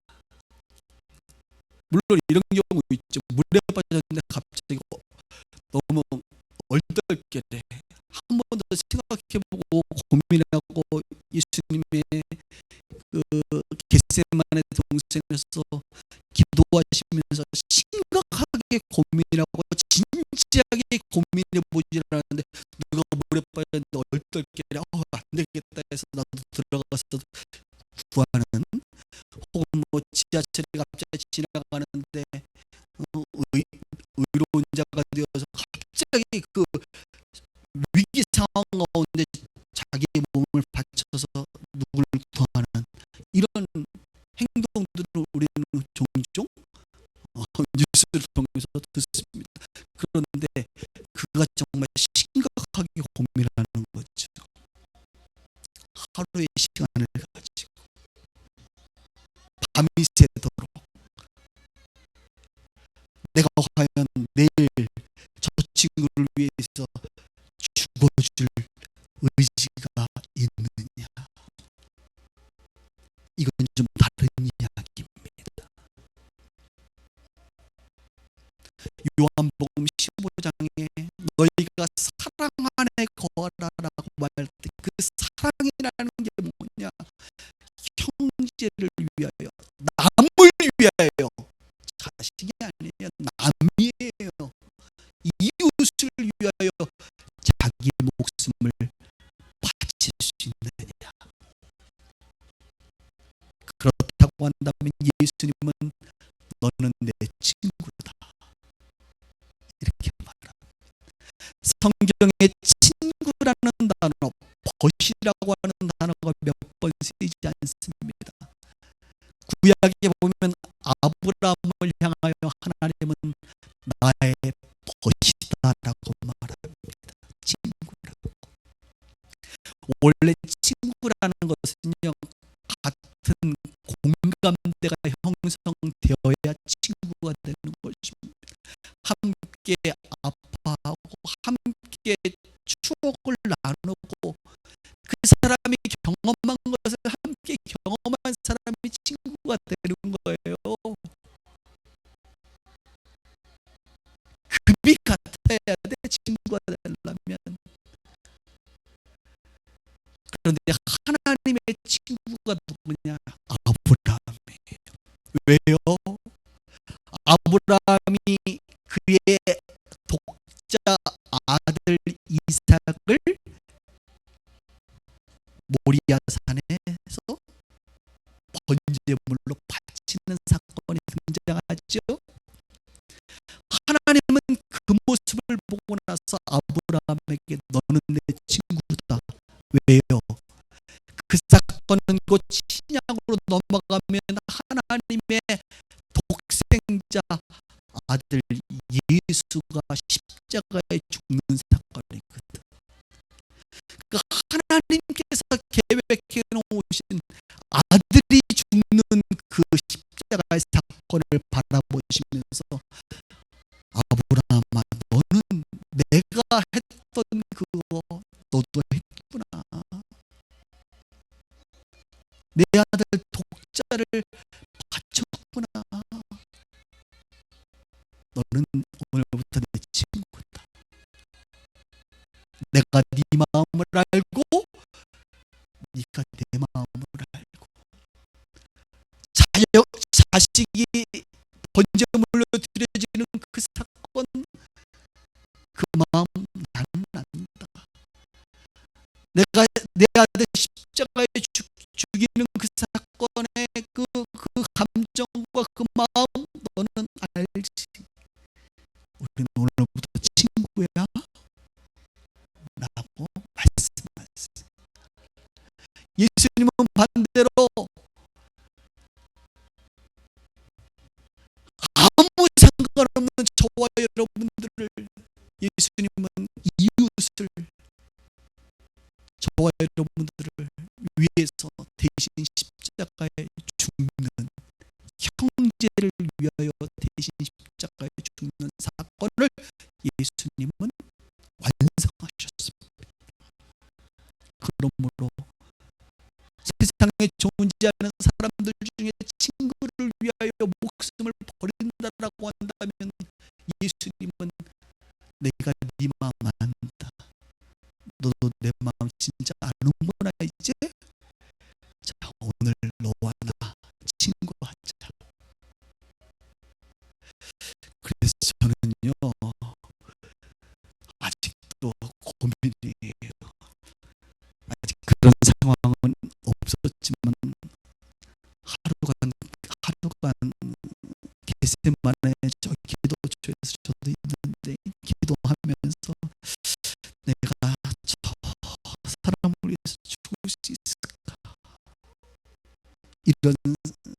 물론 이런 경우 있죠. 물에 빠졌는데 갑자기 너무 얼떨결에 한 번 더 생각해보고 고민하고 예수님의 그 겟세마네 동산에서 기도하시면서 심각하게 고민하고 진지하게 고민해 보질 않았는데 누가 물에 빠졌는데 얼떨결에 안 되겠다 해서 나도 들어가서 구하는, 혹은 뭐 지하철이 갑자기 지나가는데 의로운 자가 되어서 갑자기 그 위기 상황 가운데 자기 몸을 바쳐서 누구를 구하는 이런 행동들을 우리는 종종 뉴스를 통해서 듣습니다. 그런데 그가 정말 심각하게 고민하는 거죠. 하루의 시간을 가지고 밤이 새도록 내가 과연 내일 저 친구를 위해서 죽어줄 의지가 있느냐. 이건 좀 다른 이야기입니다. 요한복음 15장에 너희가 사랑 안에 거하라 라고 말할 때 그 사랑이라는 게 뭐냐, 형제를 위하여, 남을 위하여, 자식이 아니에요, 남이에요. 이웃을 위하여 자기 목숨을 바칠 수 있느냐. 그렇다고 한다면 예수님은 너는 내 친구다 이렇게 말합니다. 성경에 친구라는 단어, 벗이라고 하는 단어가 몇 번 쓰이지 않습니다. 구약에 보면 아브라함을 향하여 하나님은 나의 벗이다라고 말합니다. 친구라고. 원래 친구라는 것은요, 같은 공감대가 형성되어야 친구가 되는 것입니다. 함께 아파하고 함께 추억을 나누고 그 사람이 경험한 것을 함께 경험한 사람이 친구가 되는 거예요. 급이 같아야 돼, 친구가 되려면. 그런데 하나님의 친구가 누구냐? 아브라함이에요. 왜요? 아브라함이 그의 독자 아들 이삭을 모리아 산에서 번제물로 바치는 사건이 등장하죠. 하나님은 그 모습을 보고 나서 아브라함에게 너는 내 친구다. 왜요? 그 사건은 곧 신약으로 넘어가면 하나님의 독생자 아들 예수가 십자가에 죽는 사건이거든. 그 하나님께서 계획해 놓으신 아들이 죽는 그 십자가의 사건을 바라보시면서 아브라함아, 너는 내가 했던 그거 너도 했구나. 내 아들 독자를 바쳤구나. 너는 오늘부터 내 친구다. 내가 네 마음을 알고 네가 내 마음을 알고. 자식이 번제물로 드려지는 그 사건, 그 마음 나는 안다. 내가 내 아들 십자가에 죽이는 그 사건의 그 감정과 그 마음 너는 알지. 우리는 오늘부터 친구야 라고 말씀하셨어요. 예수님은 반대로 아무 상관없는 저와 여러분들을, 예수님은 이웃을, 저와 여러분들을 위해서 대신 십자가에 죽는, 형제를 위하여 대신 십자가에 죽는 사건을 예수님은 완성하셨습니다. 그러므로 세상에 존재하는 사람들 중에 친구를 위하여 목숨을 버린다라고 한다면 예수님은 내가 네 마음 안다. 너도 내 마음 진짜 아는구나 이제. 자, 오늘 너와 나 친구하자. 그래서 저는요 아직도 고민이에요. 아직 그런 상황은 없었지만 하루간 겟세마네 저 기도처에서 저도 있는데 기도하면서 내가 저 사람을 위해서 죽을 수 있을까? 이런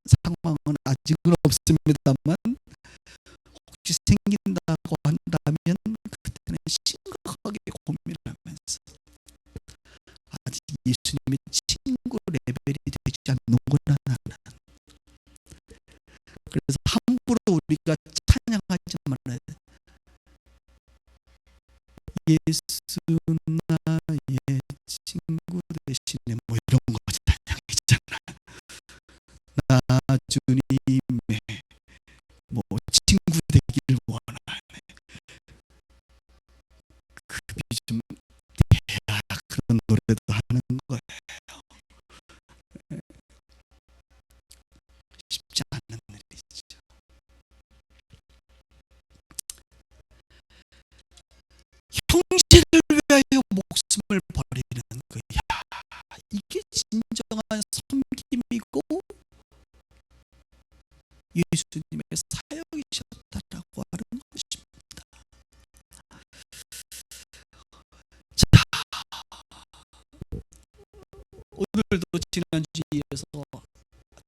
상황은 아직은 없습니다만 혹시 생긴다고 한다면 그때는 심각하게 고민하면서 아직 예수님의 친구 레벨이 되지 않는구나 나는. 그래서 함부로 우리가 찬양하지 말아야 돼. 예수 나의 친구 되시네 뭐 이런 거 찬양했잖아. 나 주님의 뭐 친구 되기를 원하네. 급이 좀 돼야 그런 노래도 하는 거예요. 쉽지 않은 일이죠. 형제를 위하여 목숨을 버리는 거야. 이게 진정한 섬김이고 예수님의 사역이셨다라고 하는 것입니다. 자, 오늘도 지난주에 이어서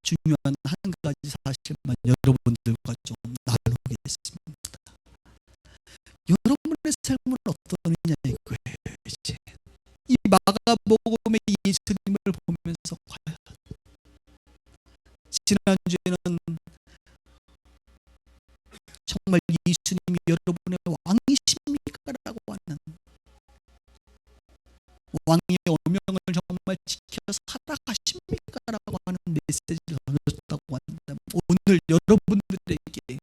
중요한 한 가지 사실만 여러분들과 좀 나누겠습니다. 여러분의 삶은 어떠느냐 이거예요. 이제 이 마가복음의 예수님을 보면서 과연 지난주에는 정말 예수님이 여러분의 왕이십니까? 라고 하는, 왕의 오명을 정말 지켜 살아가십니까? 라고 하는 메시지를 던졌다고 한다면 오늘 여러분들에게,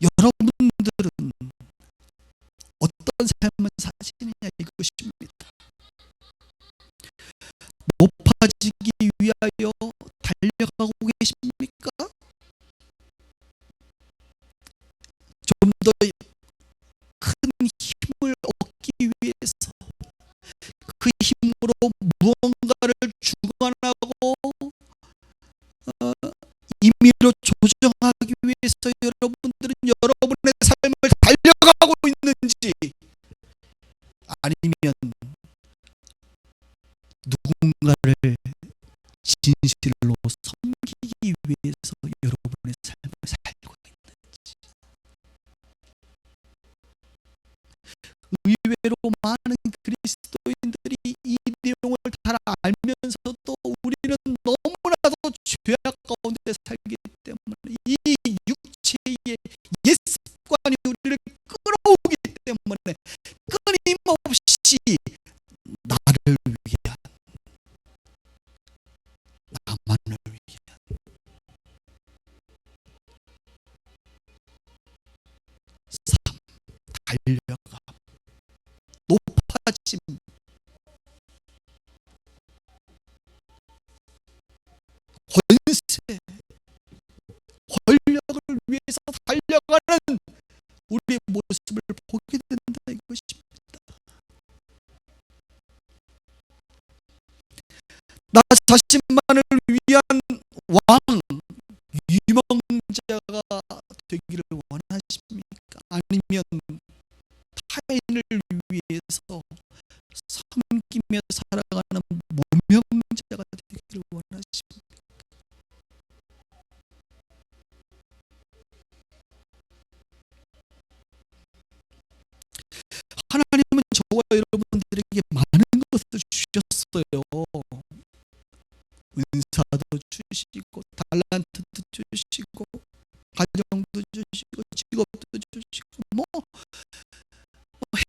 여러분들은 어떤 삶을 사시느냐 이것입니다. 높아지기 위하여 달려가고 계십니까? 좀 더 큰 힘을 얻기 위해서 그 힘으로 무언가를 주관하고 임의로 조정하기 위해서 여러분들은 여러분의 삶을 달려가고 있는지, 아니면 누군가를 진실로 섬기기 위해서 여러분의 삶을 살고 있는지. 의외로 많은 그리스도인들이 이 내용을 잘 알면서도 우리는 너무나도 죄악 가운데 살기 때문에 이 육체의 옛 습관이 우리를 끌어오기 때문에 끊임없이 나를 위한, 나만을 위한, 나 자신만을 위한 왕, 유망자가 되기를 원하십니까? 아니면 타인을 위해서 섬기며 살아가는 무명자가 되기를 원하십니까? 하나님은 저와 여러분들에게 많은 것을 주셨어요. 은사도 주시고, 달란트도 주시고, 가정도 주시고, 직업도 주시고,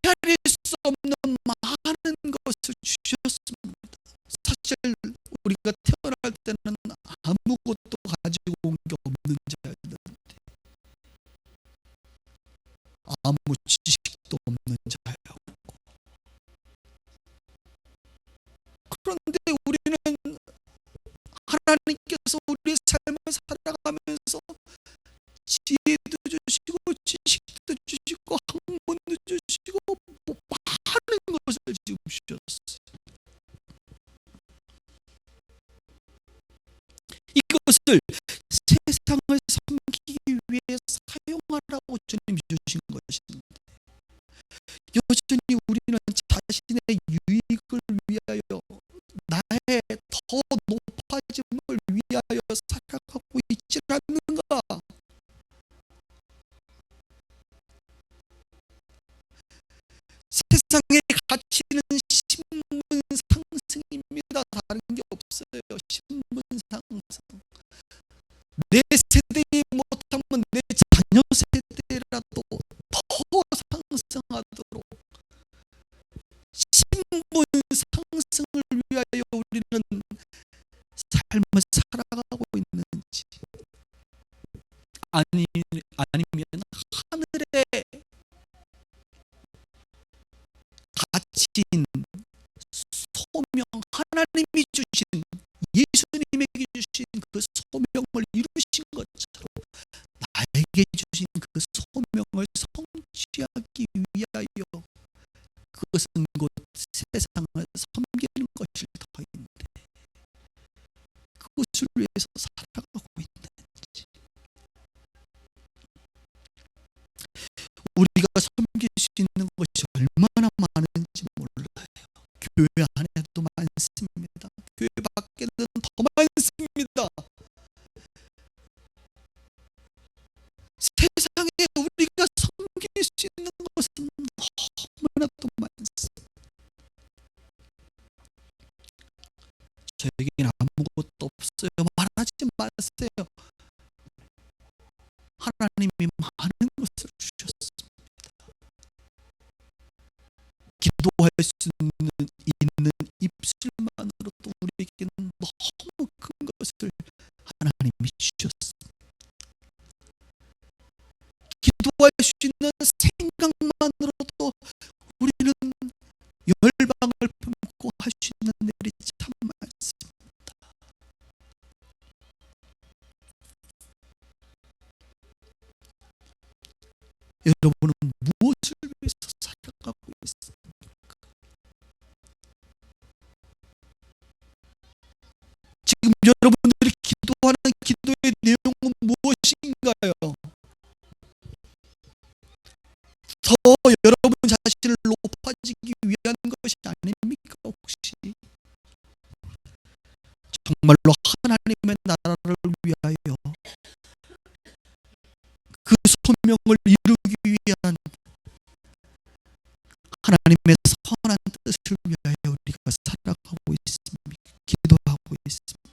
헤아릴 수 없는 많은 것을 주셨습니다. 사실 우리가 태어날 때는 아무것도 가지고 온 게 없는 자였는데, 아무 지식도 없는 자였고, 그런데 우리는 하나님께서 우리의 삶을 살아가면서 지혜도 주시고, 지식도 주시고, 학문도 주시고, 많은 것을 지금 주셨어요. 이것을 세상을 섬기기 위해 사용하라고 주님 주신 것인데, 여전히 우리는 자신의 유익을 위하여, 나의 더 높아짐을 위하여 살아가고 있지 않는가? 세상의 가치는 신분 상승입니다. 다른 게 없어요. 신분 상승. 내 세대에 못하면 내 자녀 세대라도 더 상승하도록 신분 상승을 위하여 우리는 삶을 살아가고 있는지, 아니면 하늘의 가치인 소명, 하나님이 주신, 예수님에게 주신 그 소명을 이루신 것처럼 나에게 주신 그 소명을 성취하기 위하여, 그것은 곧 세상을 섬기는 것일 터인데, 그것을 위해서 살아가고 있는지, 우리가 섬길 수 있는 것이 얼마나 많은지 몰라요. 교회 안에도 많습니다. 교회 밖에는 더 많습니다. 세상에 우리가 섬길 수 있는 것은 너무나도 많습니다. 저에게는 아무것도 없어요 말하지 마세요. 하나님이 많은 것을 주셨습니다. 기도할 수 있는 입술만으로도 우리에게는 너무 큰 것을 하나님이 주셨습니다. 기도할 수 있는 생각만으로도 우리는 열방을 품고 할 수 있는 일이 참 많습니다. 여러분은 무엇을 위해서 살아가고 있습니까? 지금 여러분들이 기도하는 기도의 내용은 무엇인가요? 더 여러분 자신을 높아지기 위한 것이 아닙니까? 혹시 정말로 하나님의 나라를 위하여, 그 소명을 이루기 위한 하나님의 선한 뜻을 위하여 우리가 살아가고 있습니까? 기도하고 있습니까?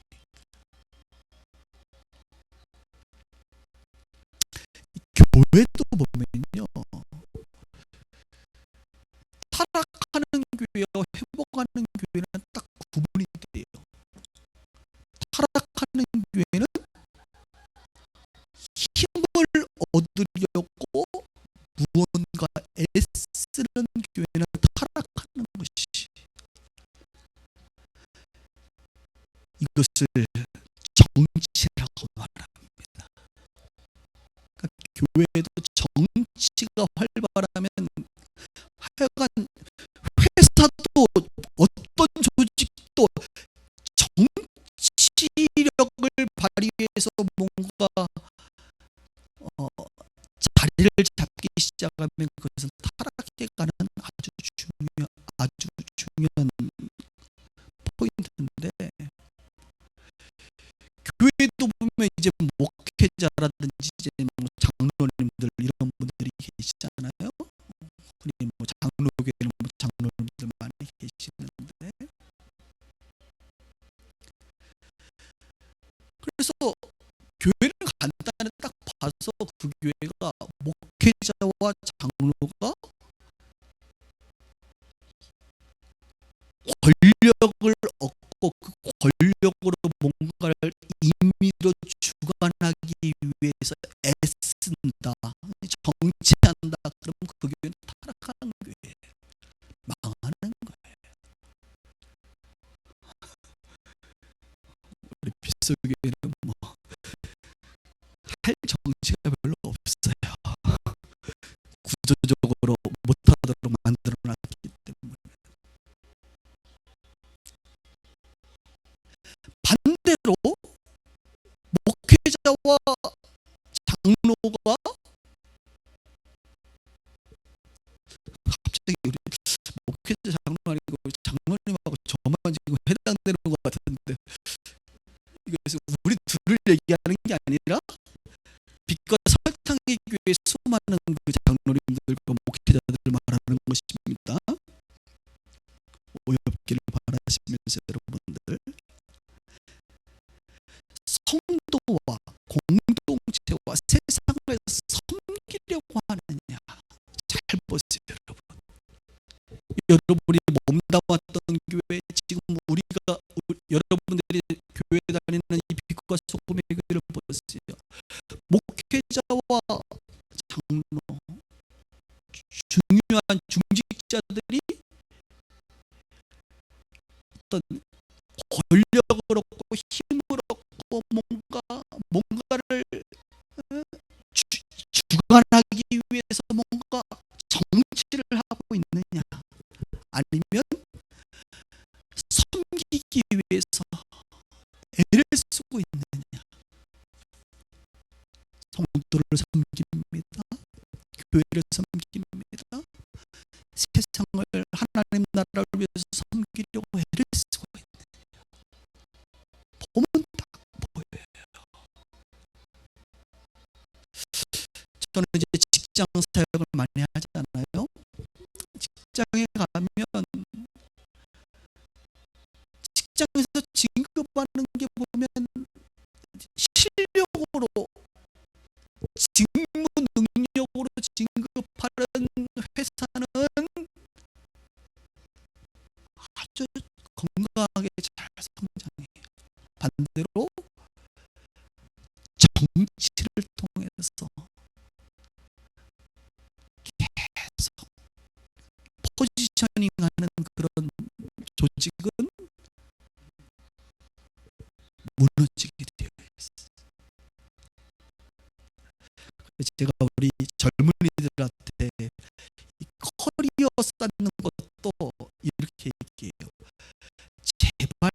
교회도 보면요, 타락하는 교회와 회복하는 교회는 딱 구분이 돼요. 타락하는 교회는 힘을 얻으려고 무언가 애쓰는 교회는 타락하는 것이, 이것을 정치라고 말합니다. 그러니까 교회도 정치가 활발하면, 하여간 회사도 어떤 조직도 자리를 잡기 시작하면 그것은 타락해 가는 아주 중요한 포인트인데, 교회도 보면 이제 목회자라든지 이제 뭐 장로님들 이런 분들이 계시잖아요. 흔히 뭐 장로교회는 뭐 장로님들 많이 계시는데, 그래서 교회를 간단히 딱 봐서 그 교회가 목회자와 장로가 권력을 얻고 그 권력으로 뭔가를 임의로 주관하기 위해서 애쓴다, 정치한다, 그러면 그 교회는 타락하는 교회예요. 망하는 거예요. 우리 빗속교회는 뭐 할 정치가 별로 없어요. 구조적으로 못하도록 만들어놨기 때문에. 반대로 목회자와 장로가, 갑자기 우리 목회자 장로 아니고 장로님하고 저만 지금 해당되는 것 같은데, 이것은 우리 둘을 얘기하는 게 아니라 빛과 설탕의 교회 수많은 그 장로님들과 목회자들 말하는 것입니다. 오해 없기를 바라시면서 여러분들, 성도와 공동체와 세상을 섬기려고 하느냐, 잘 보세요 여러분. 여러분이 몸담았던 교회, 지금 여러분들이 교회 다니는 이 빛과 소금의 교회를 보세요. 목회자와 장로, 중요한 중직자들이 어떤 권력을 얻고 힘을 얻고 뭔가를 주관하기 위해서 뭔가 정치를 하고 있느냐, 아니면 섬기기 위해서 애를 쓰고 있느냐. 성도를 섬깁니다. 교회를 섬깁니다. 세상을, 하나님 나라를 위해서 섬기려고 애를 쓰고 있는, 보면 딱 보여요. 저는 이제 직장 사역을 많이 하잖아요. 직장에 가면 직장에서 진급하는 게 보면 실력으로, 직무 능력으로 진급하는 회사는 아주 건강하게 잘 성장해요. 반대로 정치를 통해서 계속 포지셔닝하는 그런 조직은 무너지게 되어 있어요. 제가 우리 젊은이들한테 이 커리어 쌓는 것도 이렇게 얘기해요. 제발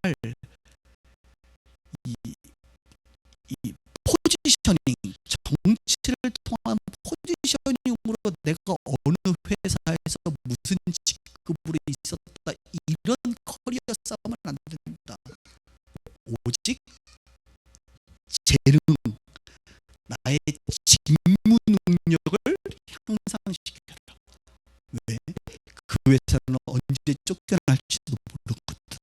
이 포지셔닝, 정치를 통한 포지셔닝으로 내가 어느 회사에서 무슨 직급으로 있었다, 이런 커리어 싸움은 안 됩니다. 오직 재능, 나의 직무 능력을 향상시켜라. 왜? 그 회사는 언제 쫓겨날지도 모르거든.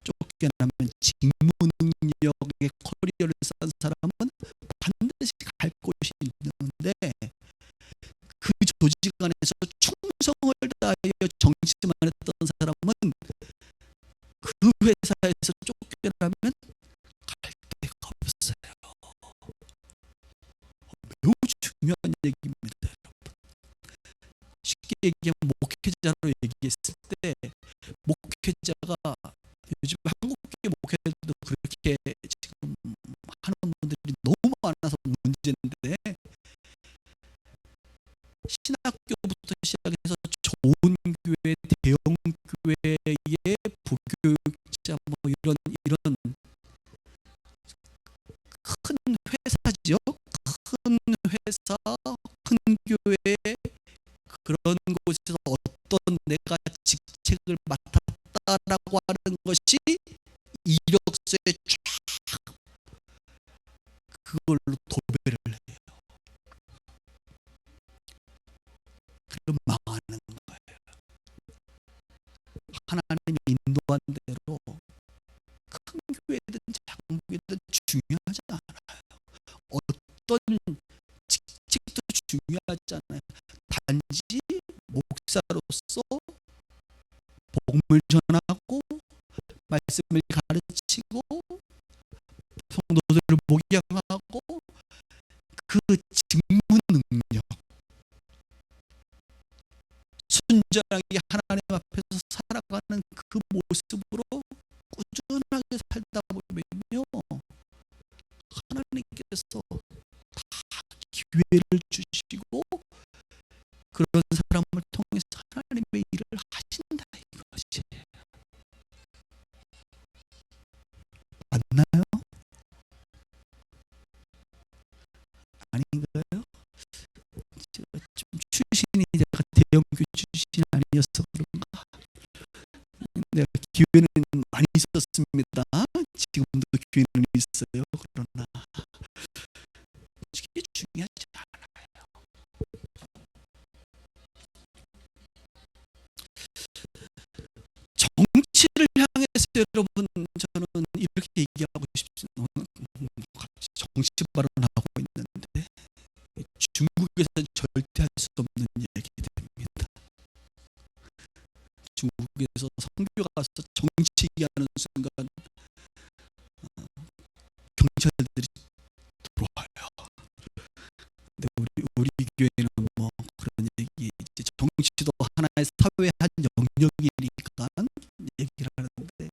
쫓겨나면 직무 능력의 커리어를 쌓은 사람은 반드시 갈 곳이 있는데, 그 조직 안에서 충성을 다하여 정치만 했던 사람은 그 회사에서 쫓겨나면 갈 데가 없어요. 매우 중요한 얘기입니다, 여러분. 쉽게 얘기하면 목회자로 얘기했을 때, 목회자가 요즘 한국계 목회자도 그렇게 지금 하는 분들이 너무 많아서 문제인데, 신학교부터 시작해서 좋은 교회, 대형 교회의 부교육자, 뭐 이런 큰 회사죠. 큰 회사, 큰 곳에서 어떤 내가 직책을 맡았다라고 하는 것이 이력서에 쫙 그걸로 도배를 해요. 그럼 망하는 거예요. 하나님이 인도한 대로 큰 교회든 작은 교회든 중요하지 않아요. 어떤 직책도 중요하지 않아요. 단지 목사로서 복음을 전하고 말씀을 가르치고 성도들을 목양하고 그 직무 능력, 순전하게 하나님 앞에서 살아가는 그 모습으로 꾸준하게 살다 보면요, 하나님께서 다 기회를 주시고 그런 사람을 통해서 하나님의 일을 하신다 이것이. 맞나요? 아닌가요? 제가 좀 출신이 내가 대형교 출신이 아니어서 그런가? 내가 기회는 많이 있었습니다. 지금도 기회는 있어요. 그러나 이게 중요하지 않아요. 정치를 향해서 여러분 저는 이렇게 얘기하고 싶습니다. 정치 발언하고 있는데 중국에서는 절대 할 수 없는 얘기들입니다. 중국에서 선교가 가서 정치 얘기하는 순간 경찰들이 들어와요. 근데 우리 교회는 뭐 그런 얘기, 이제 정치도 하나의 사회의 한 영역이니까 얘기를 하는데,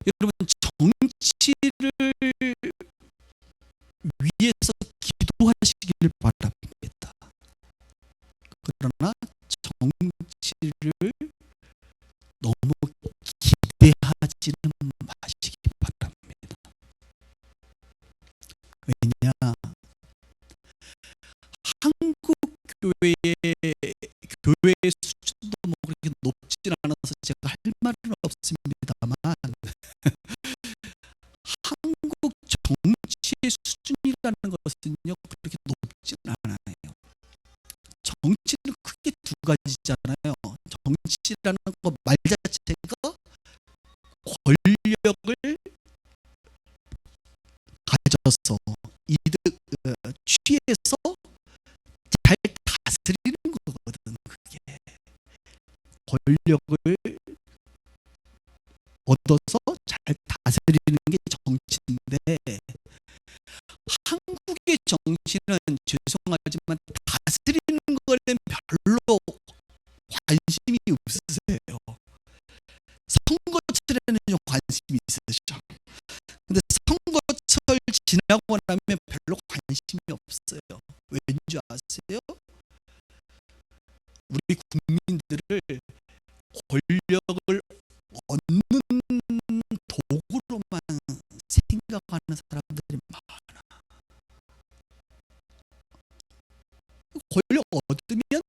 여러분 정치를 위해서 기도하시기를 바랍니다. 그러나 정치를 너무 기대하지는 마시기 바랍니다. 왜냐, 한국 교회의 수준도 뭐 그렇게 높진 않아서 제가 할 말은 없습니다만 한국 정치의 수준이라는 것은요 그렇게 높진 않아요. 정치는 크게 두 가지잖아요. 정치라는 것 말 자체가 권력을 가져서 이득 취해서 잘 다스리는 거거든. 그게 권력을 얻어서 잘 다스리는 게 정치인데, 한국의 정치는 죄송하지만 다스리는 거에는 별로 관심이 없으세요. 선거철에는 좀 관심이 있으시죠. 근데 선거철 지나고 나면 별로 관심이 없어요. 왠지 아세요? 우리 국민들을 권력을 얻는 도구로만 생각하는 사람들이 많아. 권력 얻으면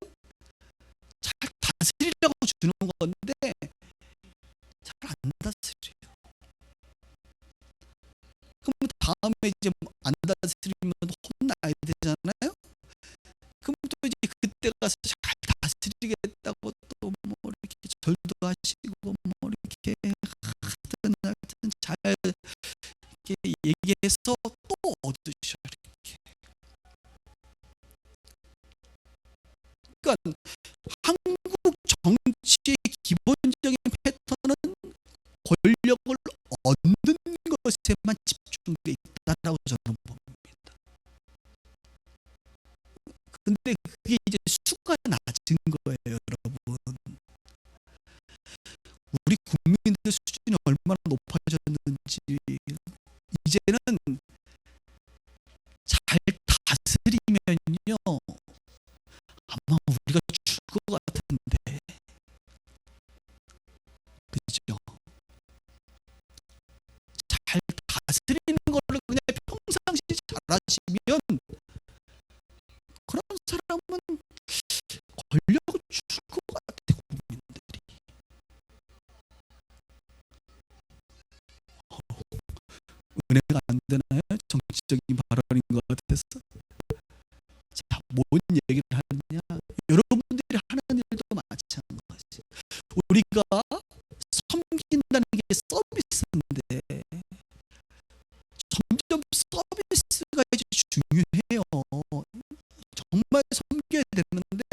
잘 다스리려고 주는 건데 잘 안 다스려요. 그럼 다음에 이제 안 다스리면 혼나야 되잖아요. 그럼 또 이제 그때 가서 잘 다스리겠다고 또 뭐 이렇게 절도 하시고 뭐 이렇게 하여튼 잘 이렇게 얘기해서 또 얻으셔 이렇게. 그러니까 한국 정치의 기본적인 패턴은 권력을 얻는 것에만 집중돼 있다라고 저는 봅니다. 근데 그게 이제 수가 낮은 거예요, 여러분. 우리 국민들 수준이 얼마나 높아졌는지 이제는 잘 다스리면요 아마 우리가 죽을 것 같은데, 그죠? 잘 다스리는 거를 그냥 평상시 잘하시면 그런 사람은 권력을 은혜가 안 되나요? 정치적인 발언인 것 같아서. 자, 뭔 얘기를 하느냐? 여러분들이 하는 일도 마찬가지. 우리가 섬긴다는 게 서비스인데 점점 서비스가 이제 중요해요. 정말 섬겨야 되는데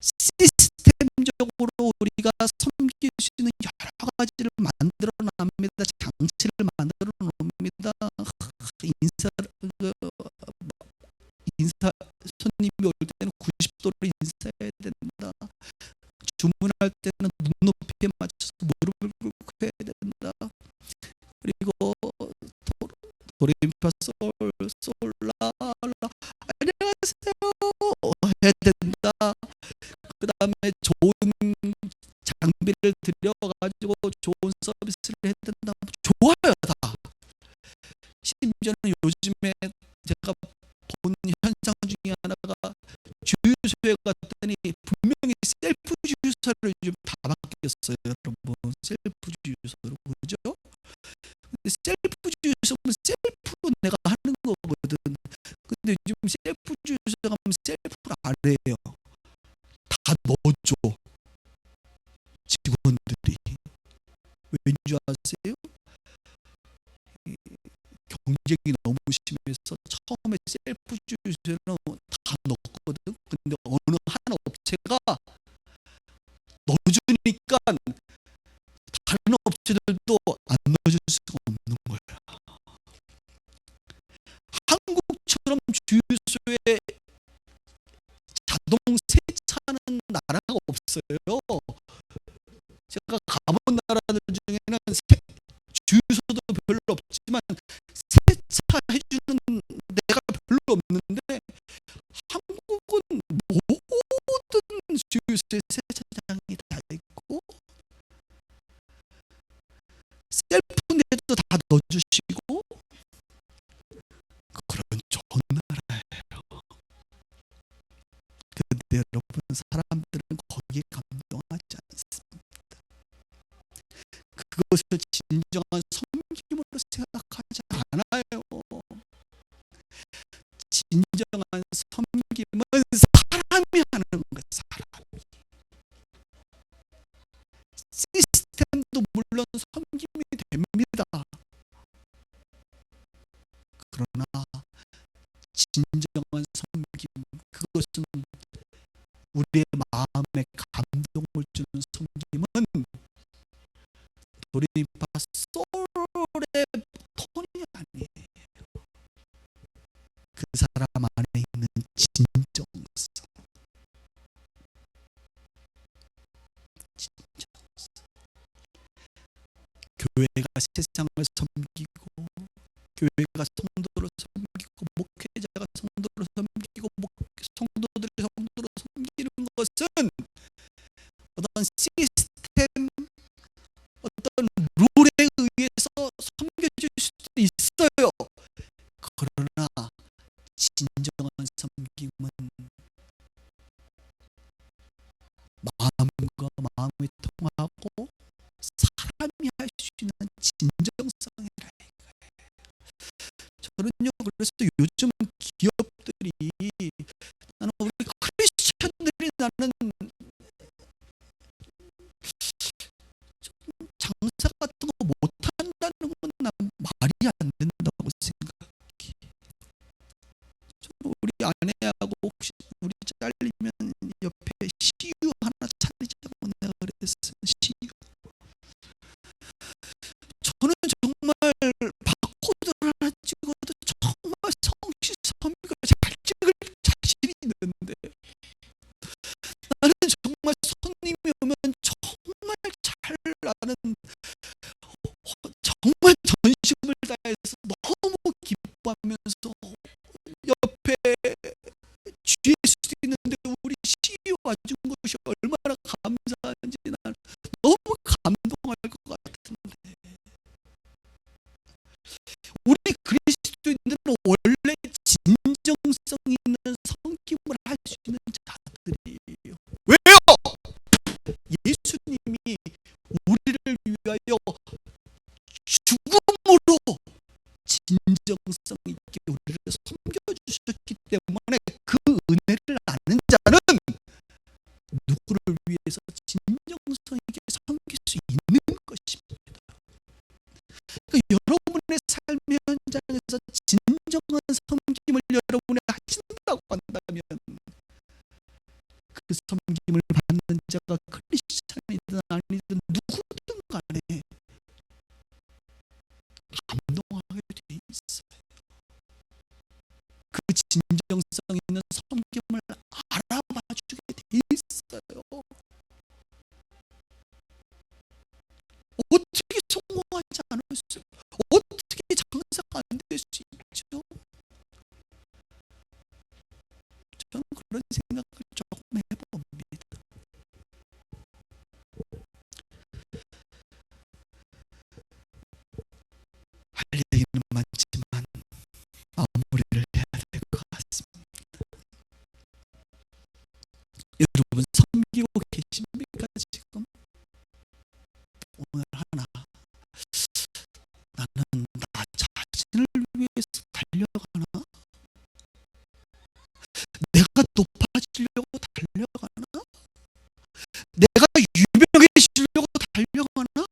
시스템적으로 우리가 섬길 수 있는 여러 가지를 만들어 납니다. 장치를 만들어 놓습니다. 인사 손님이 올 때는 90도로 인사해야 된다. 주문할 때는 눈높이에 맞춰서 무릎을 꿇고 해야 된다. 그리고 도레미파 솔라 안녕하세요 해야 된다. 그 다음에 좋은 장비를 들여가지고 좋은 서비스를 해야 된다. 좋아요 다. 심지어는 요즘에 제가 본 현상 중에 하나가 주유소에 갔더니 분명히 셀프 주유소를 요즘 다 바뀌었어요. 여러분 셀프 주유소로 그죠? 근데 셀프 주유소는 셀프로 내가 하는 거거든. 근데 요즘 셀프 주유소 가면 셀프를 안 해요. 다 넣어줘 직원들이. 왠지 아세요? 경쟁이 너무 심해서 처음에 셀프 주유소는 다 넣었거든. 근데 어느 한 업체가 넣어주니까 다른 업체들도 안 넣어줄 수가 없는 거야. 한국처럼 주유소에 자동 세차하는 나라가 없어요. 제가 가본 나라들 중에는 주유소도 별로 없지만 세차해주는 데가 별로 없는데 한국은 모든 주유소에 세차장이 다 있고 셀프인데도 다 넣어주시고 그런 좋은 나라예요. 근데 여러분 사람들은 거기에 감동하지 않습니다. 그것을 진정한 섬김으로 생각하지 않아요. 진정한 섬김은 사람이 하는 거예요. 사람이. 시스템도 물론 섬김이 됩니다. 그러나 진정한 섬김, 그것은 우리의 마음에 감동을 주는 섬김은 도레미파 솔의 톤이 아니에요. 그 사람 안에 있는 진정성. 교회가 세상을 섬기고 교회가 성도를 섬기고 목회자가 성도를 섬기고 성도들이 성도를 섬기는 것은 어떤 시스템 어떤 룰에 의해서 섬겨질 수도 있어요. 그러나 진정한 섬김은 마음과 마음이 통하고 사람이 할 수 있는 진정성이라 이거예요. 저는요 그래서 요즘 기업들이 나는 우리 크리스천들이 나는 장사 같은 거 못한다는 건 난 말이 안 된다고 생각해. 우리 아내하고 혹시 우리 잘리면 옆에 CU 하나 차리자고 내가 그랬어. CU. 저는 정말 바코드 하나 찍어도 정말 성실성의가 잘 찍을 자신이 있는데 나는 정말 손님이 오면 정말 잘 나는 정말 전심을 다해서 너무 기뻐하면서 옆에 쥐일 수도 있는데 우리 CU 와준 것이 얼마나 감사한지 난 너무 감동할 것 같은데 우리 그리스도인들은 원래 진정성 있는 섬김을 할 수 있는 자들이에요. 왜요? 예수님이 우리를 위하여 죽음으로 진정성 있게 우리를 섬겨주셨기 때문에 그 은혜를 아는 자는 누구를 위해서 진정성 있게 섬길 수 있는 것입니다. 그러니까 여러분의 삶의 현장에서 진정한 섬김을 여러분이 하신다고 한다면 그 섬김을 받는 자가 크리스찬이든 아니든 누구든 간에 감동하게 돼 있어요. 그 진정성 있는 섬김을 알아봐 주게 돼 있어요. 어떻게 성공하지 않을 수, 어떻게 장사가 안 될 수 있죠? 저는 그런 생각을 조금 해봅니다. 할 얘기는 많지만 마무리를 해야 될 것 같습니다. 여러분 섬기고 계십니까 지금? 오늘 하나 나는 나 자신을 위해서 달려가나? 내가 높아지려고 달려가나? 내가 유명해지려고 달려가나?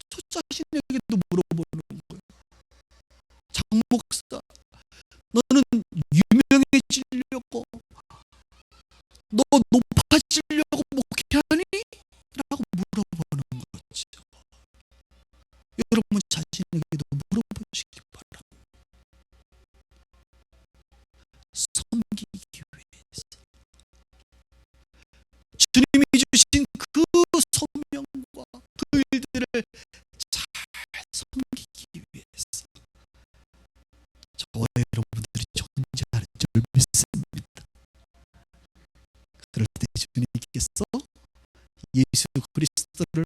저 자신에게도 물어보는 거예요. 장 목사, 너는 유명해지려고, 너 높아지려고 목회하니? 라고 물어보는 거죠. 여러분 자신에게도 물어보시기 바랍니다. 섬기기 위해서 주님이 주신 그 소명과 그 일들을 잘 섬기기 위해서 저와 여러분들이 존재하는 줄 믿습니다. 그럴 때 주님께서 예수 그리스도를